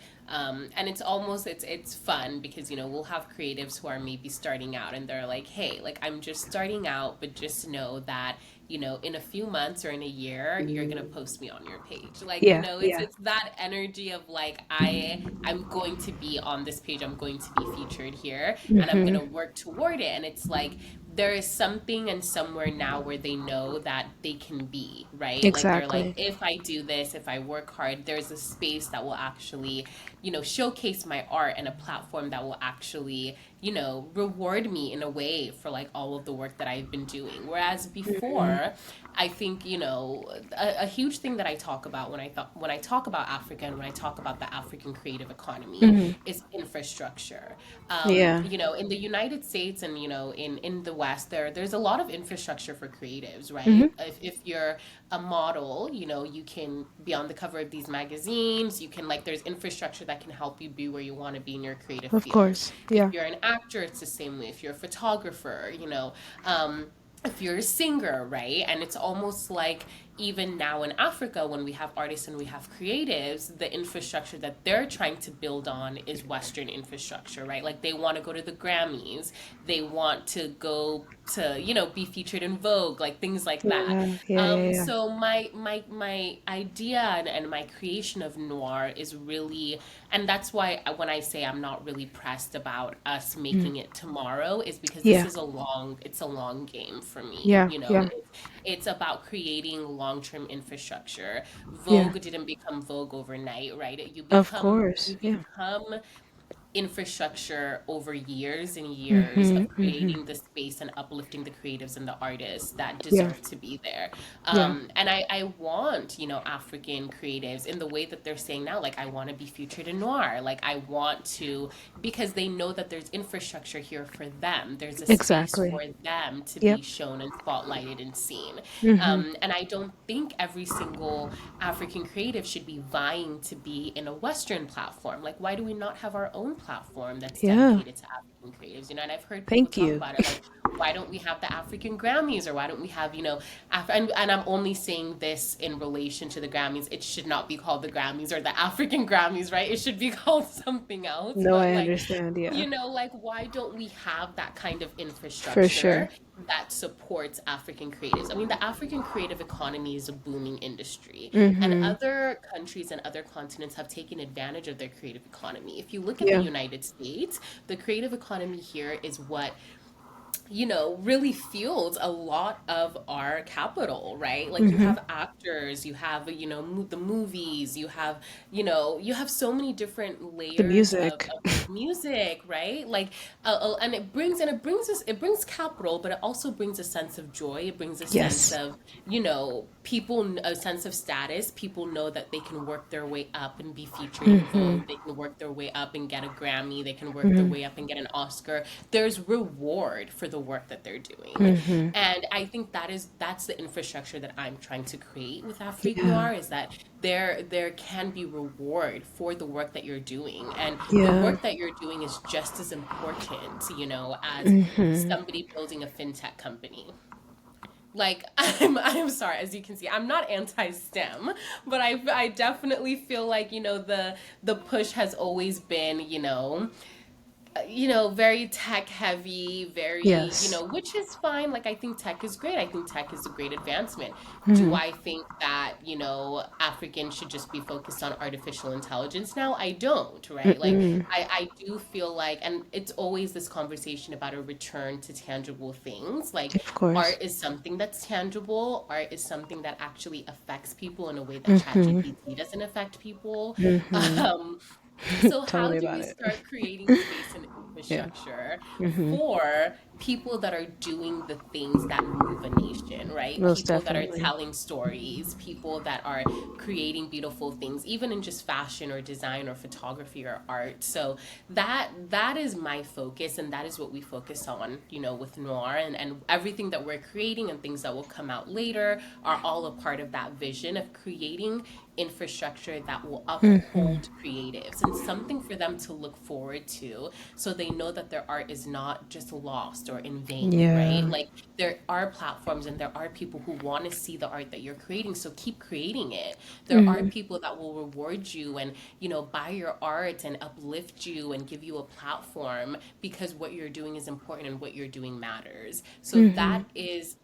B: it's almost it's fun because we'll have creatives who are maybe starting out and they're like, hey, like I'm just starting out, but just know that in a few months or in a year you're gonna post me on your page, like
A: Yeah, yeah.
B: it's that energy of like I'm going to be on this page, I'm going to be featured here, and I'm
A: Mm-hmm.
B: gonna work toward it, and it's like there is something and somewhere now where they know that they can be, right? Like they're like,
A: Exactly.
B: if I do this, if I work hard, there's a space that will actually, showcase my art, and a platform that will actually, reward me in a way for like all of the work that I've been doing. Whereas
A: Mm-hmm.
B: before, I think, a huge thing that I talk about when I talk about Africa and when I talk about the African creative economy
A: Mm-hmm.
B: is infrastructure.
A: Yeah.
B: In the United States and in the West, there's a lot of infrastructure for creatives,
A: Mm-hmm.
B: right? If you're a model, you can be on the cover of these magazines. You can like there's infrastructure that can help you be where you want to be in your creative
A: Of
B: field.
A: course.
B: If
A: Yeah.
B: you're an actor, it's the same way. If you're a photographer, um, if you're a singer, right? And it's almost like even now in Africa, when we have artists and we have creatives, the infrastructure that they're trying to build on is Western infrastructure, right? Like they want to go to the Grammys, they want to go to, be featured in Vogue, like things like that.
A: Yeah. Yeah. Yeah. Yeah.
B: So my idea and my creation of noir is really, and that's why when I say I'm not really pressed about us
A: Mm.
B: making it tomorrow, is because this
A: Yeah.
B: is it's a long game for me.
A: Yeah. Yeah.
B: It's about creating long-term infrastructure.
A: Yeah.
B: Vogue didn't become Vogue overnight, right? You
A: Of
B: become
A: course.
B: you
A: Yeah.
B: become infrastructure over years and years
A: Mm-hmm.
B: of
A: Mm-hmm.
B: creating the space and uplifting the creatives and the artists that
A: Yeah.
B: deserve to be there.
A: Yeah.
B: And I want, African creatives in the way that they're saying now, like, I want to be featured in noir. Like, I want to, because they know that there's infrastructure here for them. There's a space
A: Exactly.
B: for them to
A: Yep.
B: be shown and spotlighted and seen.
A: Mm-hmm.
B: And I don't think every single African creative should be vying to be in a Western platform. Like, why do we not have our own platform that's
A: Yeah.
B: dedicated to African creatives? And I've heard people
A: Thank
B: talk
A: you.
B: about it, like, why don't we have the African Grammys, or why don't we have, and I'm only saying this in relation to the Grammys. It should not be called the Grammys or the African Grammys, right? It should be called something else.
A: No,
B: But
A: I
B: like,
A: understand. Yeah.
B: like, why don't we have that kind of
A: For sure.
B: infrastructure that supports African creatives? I mean, the African creative economy is a booming industry, and
A: Mm-hmm.
B: other countries and other continents have taken advantage of their creative economy. If you look at the
A: Yeah.
B: United States, the creative economy here is what really fuels a lot of our capital, right? Like you
A: Mm-hmm.
B: have actors, you have, the movies, you have so many different
A: The
B: layers
A: music.
B: of music, right? Like, and it brings capital, but it also brings a sense of joy. It brings a sense
A: Yes.
B: of, people, a sense of status. People know that they can work their way up and be featured in
A: Mm-hmm.
B: Vogue. They can work their way up and get a Grammy. They can work their
A: Mm-hmm.
B: way up and get an Oscar. There's reward for the work that they're doing.
A: Mm-hmm.
B: And I think that's the infrastructure that I'm trying to create with Afrique
A: Yeah.
B: Noire, is that there can be reward for the work that you're doing. And the
A: Yeah.
B: work that you're doing is just as important, as
A: Mm-hmm.
B: somebody building a fintech company. Like, I'm sorry, as you can see, I'm not anti-STEM, but I definitely feel like, the push has always been, very tech heavy, very,
A: Yes.
B: which is fine. Like, I think tech is great. I think tech is a great advancement. Do
A: Mm-hmm.
B: I think that, Africans should just be focused on artificial intelligence now? I don't, right? Like,
A: Mm-mm.
B: I do feel like, and it's always this conversation about a return to tangible things. Like,
A: Of course.
B: art is something that's tangible. Art is something that actually affects people in a way that
A: Mm-hmm.
B: ChatGPT doesn't affect people.
A: Mm-hmm.
B: Um, so
A: Tell
B: how
A: me
B: do
A: about
B: we
A: it.
B: start creating space and
A: Yeah.
B: infrastructure
A: Mm-hmm.
B: for people that are doing the things that move a nation, right?
A: Most
B: People that are
A: definitely.
B: telling stories, people that are creating beautiful things, even in just fashion or design or photography or art. So that is my focus, and that is what we focus on, with Noir, and everything that we're creating and things that will come out later are all a part of that vision of creating infrastructure that will
A: Mm-hmm.
B: uphold creatives and something for them to look forward to, so they know that their art is not just lost lost or in vain, right?
A: Yeah.
B: Like there are platforms and there are people who want to see the art that you're creating, so keep creating it. There are
A: Hmm.
B: people that will reward you and, buy your art and uplift you and give you a platform because what you're doing is important and what you're doing matters. So
A: Hmm.
B: that is,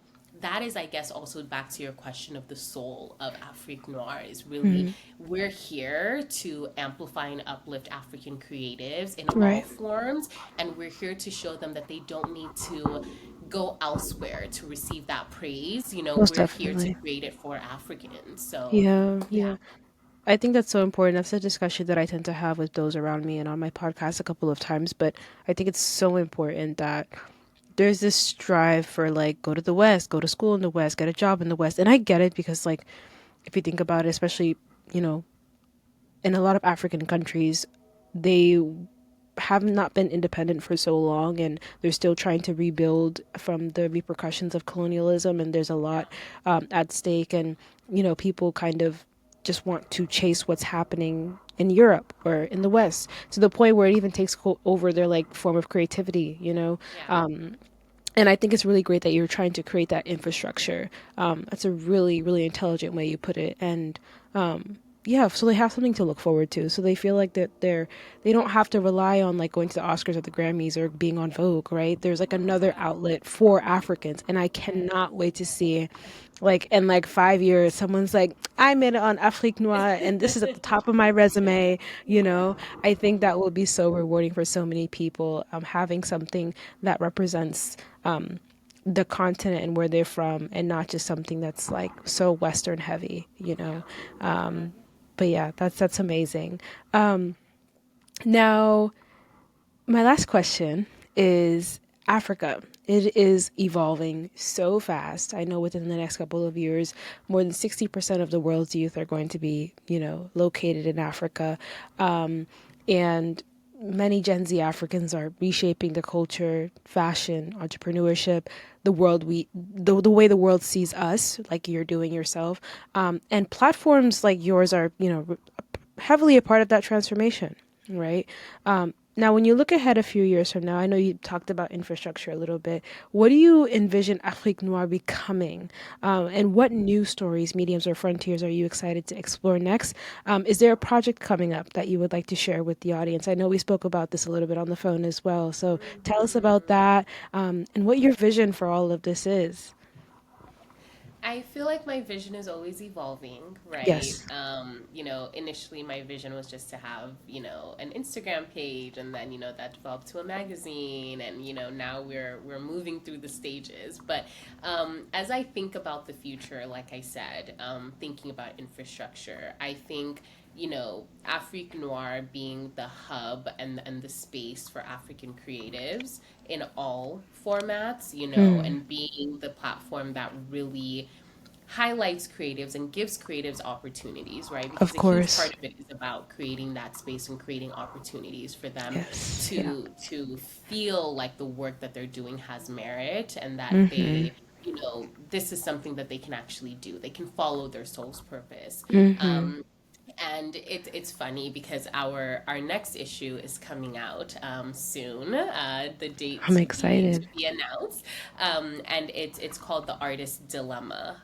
B: I guess, also back to your question of the soul of Afrique Noire is really
A: Hmm.
B: we're here to amplify and uplift African creatives in all
A: Right.
B: forms, and we're here to show them that they don't need to go elsewhere to receive that praise.
A: Most
B: We're here to
A: definitely.
B: create it for Africans. So,
A: Yeah.
B: yeah.
A: Yeah. I think that's so important. That's a discussion that I tend to have with those around me and on my podcast a couple of times. But I think it's so important that there's this strive for like go to the West, go to school in the West, get a job in the West. And I get it because like if you think about it, especially, you know, in a lot of African countries, they have not been independent for so long and they're still trying to rebuild from the repercussions of colonialism, and there's a
B: Yeah.
A: lot at stake, and people kind of just want to chase what's happening in Europe or in the West to the point where it even takes over their like form of creativity.
B: Yeah.
A: And I think it's really great that you're trying to create that infrastructure. That's a really, really intelligent way you put it. And yeah, so they have something to look forward to. So they feel like that they don't have to rely on like going to the Oscars or the Grammys or being on Vogue, right? There's like another outlet for Africans, and I cannot wait to see like in like 5 years someone's like, I made it on Afrique Noire and this is at the top of my resume. I think that will be so rewarding for so many people, having something that represents the continent and where they're from, and not just something that's like so Western heavy. But yeah, that's amazing. Now, my last question is Africa. It is evolving so fast. I know within the next couple of years, more than 60% of the world's youth are going to be located in Africa. And many Gen Z Africans are reshaping the culture, fashion, entrepreneurship, the way the world sees us, like you're doing yourself. And platforms like yours are, heavily a part of that transformation, right? Now, when you look ahead a few years from now, I know you talked about infrastructure a little bit. What do you envision Afrique Noire becoming? And what new stories, mediums, or frontiers are you excited to explore next? Is there a project coming up that you would like to share with the audience? I know we spoke about this a little bit on the phone as well. So tell us about
B: Hmm.
A: that, and what your vision for all of this is.
B: I feel like my vision is always evolving, right?
A: Yes.
B: Initially my vision was just to have, an Instagram page, and then, that developed to a magazine, and, now we're moving through the stages. But as I think about the future, like I said, thinking about infrastructure, I think Afrique Noire being the hub and the space for African creatives in all formats,
A: Mm,
B: and being the platform that really highlights creatives and gives creatives opportunities, right? Because
A: of
B: a huge
A: course.
B: part of it is about creating that space and creating opportunities for them
A: Yes. Yeah.
B: to feel like the work that they're doing has merit, and that
A: Mm-hmm.
B: this is something that they can actually do. They can follow their soul's purpose.
A: Mm-hmm.
B: Um, and it's funny because our next issue is coming out soon. The date
A: I'm
B: to
A: excited.
B: be announced, and it's called The Artist Dilemma.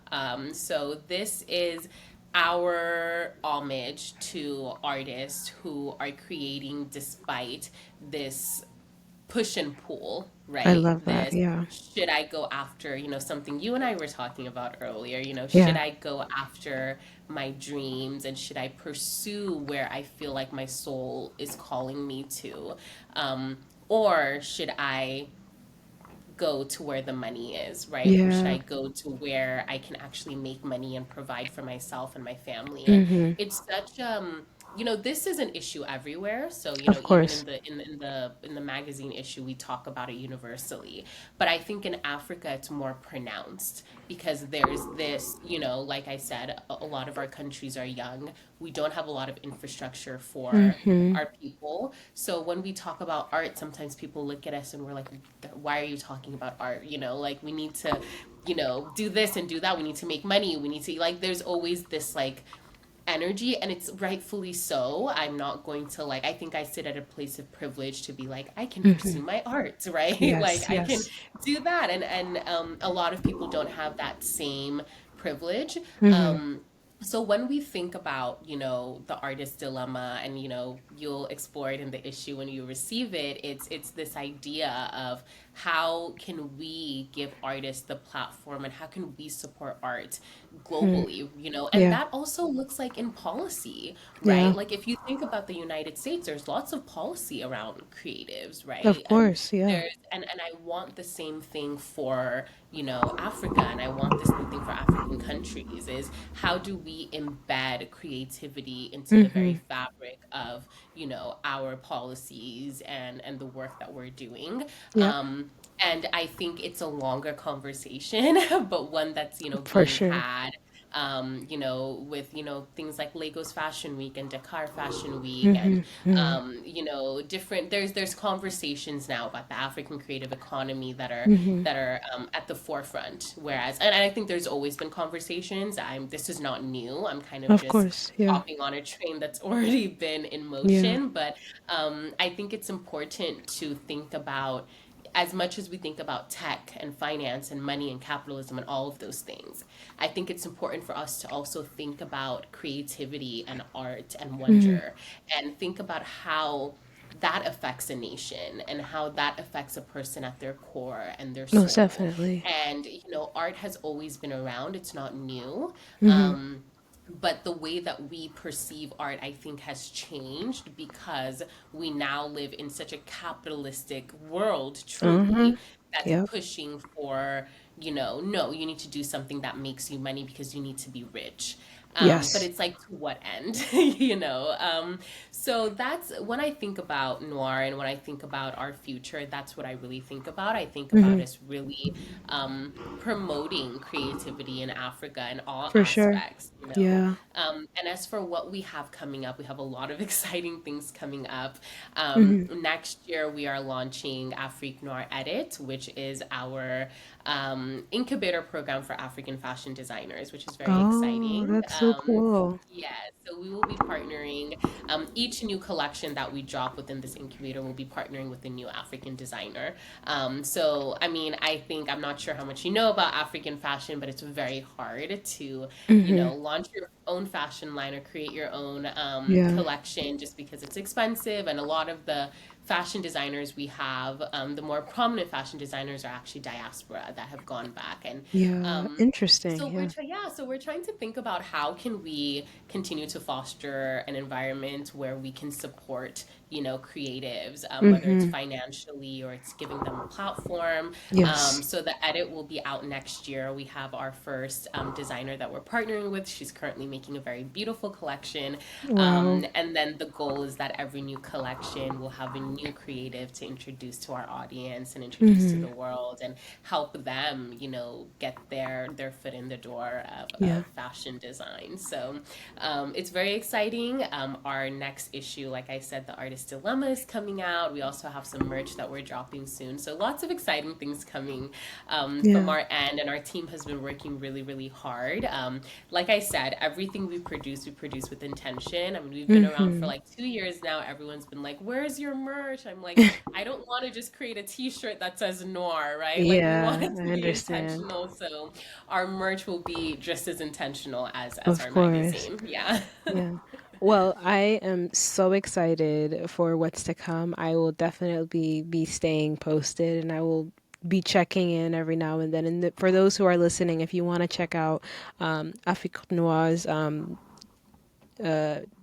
B: So this is our homage to artists who are creating despite this push and pull,
A: I
B: right?
A: love that.
B: This
A: Yeah.
B: should I go after, something you and I were talking about earlier, should
A: Yeah.
B: I go after my dreams and should I pursue where I feel like my soul is calling me to? Or should I go to where the money is, right? Or should
A: Yeah.
B: I go to where I can actually make money and provide for myself and my family? And
A: Mm-hmm.
B: it's such this is an issue everywhere. So,
A: Of
B: even
A: course.
B: in the magazine issue, we talk about it universally. But I think in Africa it's more pronounced because there's this, like I said, a lot of our countries are young. We don't have a lot of infrastructure for
A: Mm-hmm.
B: our people. So when we talk about art, sometimes people look at us and we're like, why are you talking about art? Like we need to, do this and do that. We need to make money. We need to, like, there's always this like energy, and it's rightfully so. I'm not going to like, I think I sit at a place of privilege to be like, I can pursue my art, right? Like
A: Yes,
B: I can
A: yes.
B: do that. And a lot of people don't have that same privilege.
A: Mm-hmm.
B: So when we think about, the artist dilemma, and, you'll explore it in the issue when you receive it, it's this idea of how can we give artists the platform, and how can we support art globally, and
A: Yeah,
B: that also looks like in policy,
A: yeah,
B: right? Like if you think about the United States, there's lots of policy around creatives,
A: of
B: right? And
A: course, yeah.
B: there's and I want the same thing for, Africa, and I want the same thing for African countries, is how do we embed creativity into the very
A: Mm-hmm.
B: fabric of, our policies and the work that we're doing.
A: Yep,
B: And I think it's a longer conversation, but one that's,
A: for
B: being
A: sure.
B: had, with, things like Lagos Fashion Week and Dakar Fashion Week, and,
A: Mm-hmm. Mm-hmm.
B: different, there's conversations now about the African creative economy that are,
A: Mm-hmm.
B: at the forefront. Whereas, and I think there's always been conversations. This is not new. I'm kind of
A: Of
B: just
A: course, yeah,
B: hopping on a train that's already been in
A: yeah.
B: motion. But I think it's important to think about, as much as we think about tech and finance and money and capitalism and all of those things, I think it's important for us to also think about creativity and art and
A: Mm-hmm.
B: wonder, and think about how that affects a nation, and how that affects a person at their core and their
A: Most
B: soul.
A: definitely.
B: And, art has always been around, it's not new.
A: Mm-hmm.
B: But the way that we perceive art, I think, has changed because we now live in such a capitalistic world,
A: Uh-huh.
B: truly, that's
A: Yep.
B: pushing for, no, you need to do something that makes you money because you need to be rich. But
A: Yes.
B: it's like, to what end? So that's when I think about noir, and when I think about our future, that's what I really think about. I think about
A: Mm-hmm.
B: us really, promoting creativity in Africa in all
A: For sure.
B: aspects.
A: Yeah.
B: And as for what we have coming up, we have a lot of exciting things coming up.
A: Mm-hmm.
B: Next year, we are launching Afrique Noire Edit, which is our, incubator program for African fashion designers, which is very
A: Oh,
B: exciting.
A: that's so cool.
B: Yeah, so we will be partnering. Each new collection that we drop within this incubator will be partnering with a new African designer. So, I mean, I think, I'm not sure how much you know about African fashion, but it's very hard to,
A: Mm-hmm.
B: launch your own fashion line or create your own,
A: Yeah.
B: collection, just because it's expensive. And a lot of the fashion designers we have, the more prominent fashion designers, are actually diaspora that have gone back. And
A: Yeah.
B: um,
A: Interesting. Yeah.
B: so we're trying to think about how can we continue to foster an environment where we can support, creatives, whether it's
A: Mm-hmm.
B: financially or it's giving them a platform.
A: Yes.
B: So the edit will be out next year. We have our first, designer that we're partnering with. She's currently making a very beautiful collection.
A: Wow.
B: And then the goal is that every new collection will have a new creative to introduce to our audience and introduce to
A: Mm-hmm.
B: the world, and help them, get their foot in the door
A: Yeah.
B: of fashion design. So it's very exciting. Our next issue, like I said, the Artist Dilemma is coming out. We also have some merch that we're dropping soon. So lots of exciting things coming, from
A: Yeah.
B: our end, and our team has been working really, really hard. Like I said, everything we produce with intention. I mean, we've been around for
A: Mm-hmm.
B: like 2 years now. Everyone's been like, "Where's your merch?" I'm like, I don't want to just create a T-shirt that says Noir, right? Like, we want
A: Yeah,
B: it to
A: I
B: be
A: understand.
B: intentional. So our merch will be just as intentional as
A: Of
B: our
A: course.
B: magazine. Yeah.
A: Yeah. Well, I am so excited for what's to come. I will definitely be staying posted, and I will be checking in every now and then. And for those who are listening, if you want to check out Afrique Noir's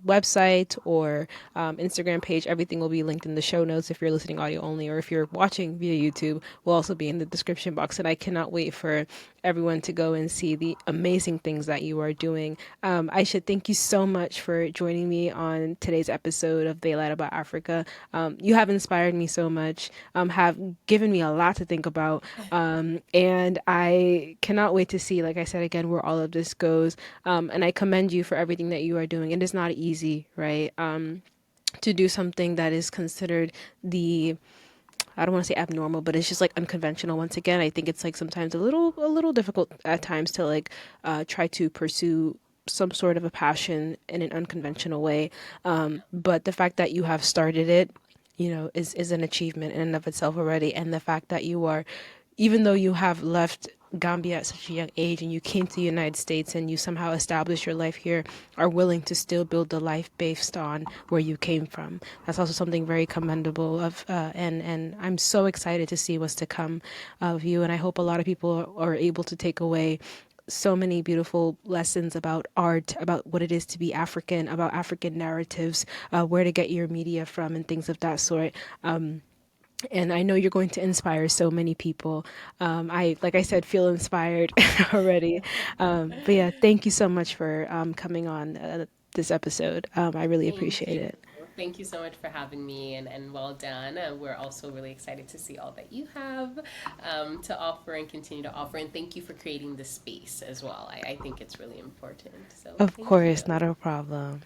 A: website or Instagram page, everything will be linked in the show notes if you're listening audio only, or if you're watching via YouTube, will also be in the description box. And I cannot wait for everyone to go and see the amazing things that you are doing. I should thank you so much for joining me on today's episode of They Lied About Africa. You have inspired me so much, have given me a lot to think about, and I cannot wait to see, like I said again, where all of this goes. And I commend you for everything that you are doing. It is not easy, right? To do something that is considered the, I don't want to say abnormal, but it's just like unconventional. Once again, I think it's like sometimes a little difficult at times to like try to pursue some sort of a passion in an unconventional way. But the fact that you have started it, is an achievement in and of itself already. And the fact that you are, even though you have left Gambia at such a young age and you came to the United States and you somehow established your life here, are willing to still build the life based on where you came from. That's also something very commendable and I'm so excited to see what's to come of you. And I hope a lot of people are able to take away so many beautiful lessons about art, about what it is to be African, about African narratives, where to get your media from, and things of that sort. And I know you're going to inspire so many people. Like I said, feel inspired already. But yeah, thank you so much for coming on this episode. I really
B: Thank
A: appreciate
B: you.
A: it.
B: Thank you so much for having me and well done. We're also really excited to see all that you have to offer and continue to offer. And thank you for creating the space as well. I think it's really important. So
A: Of
B: thank you.
A: course, not a problem.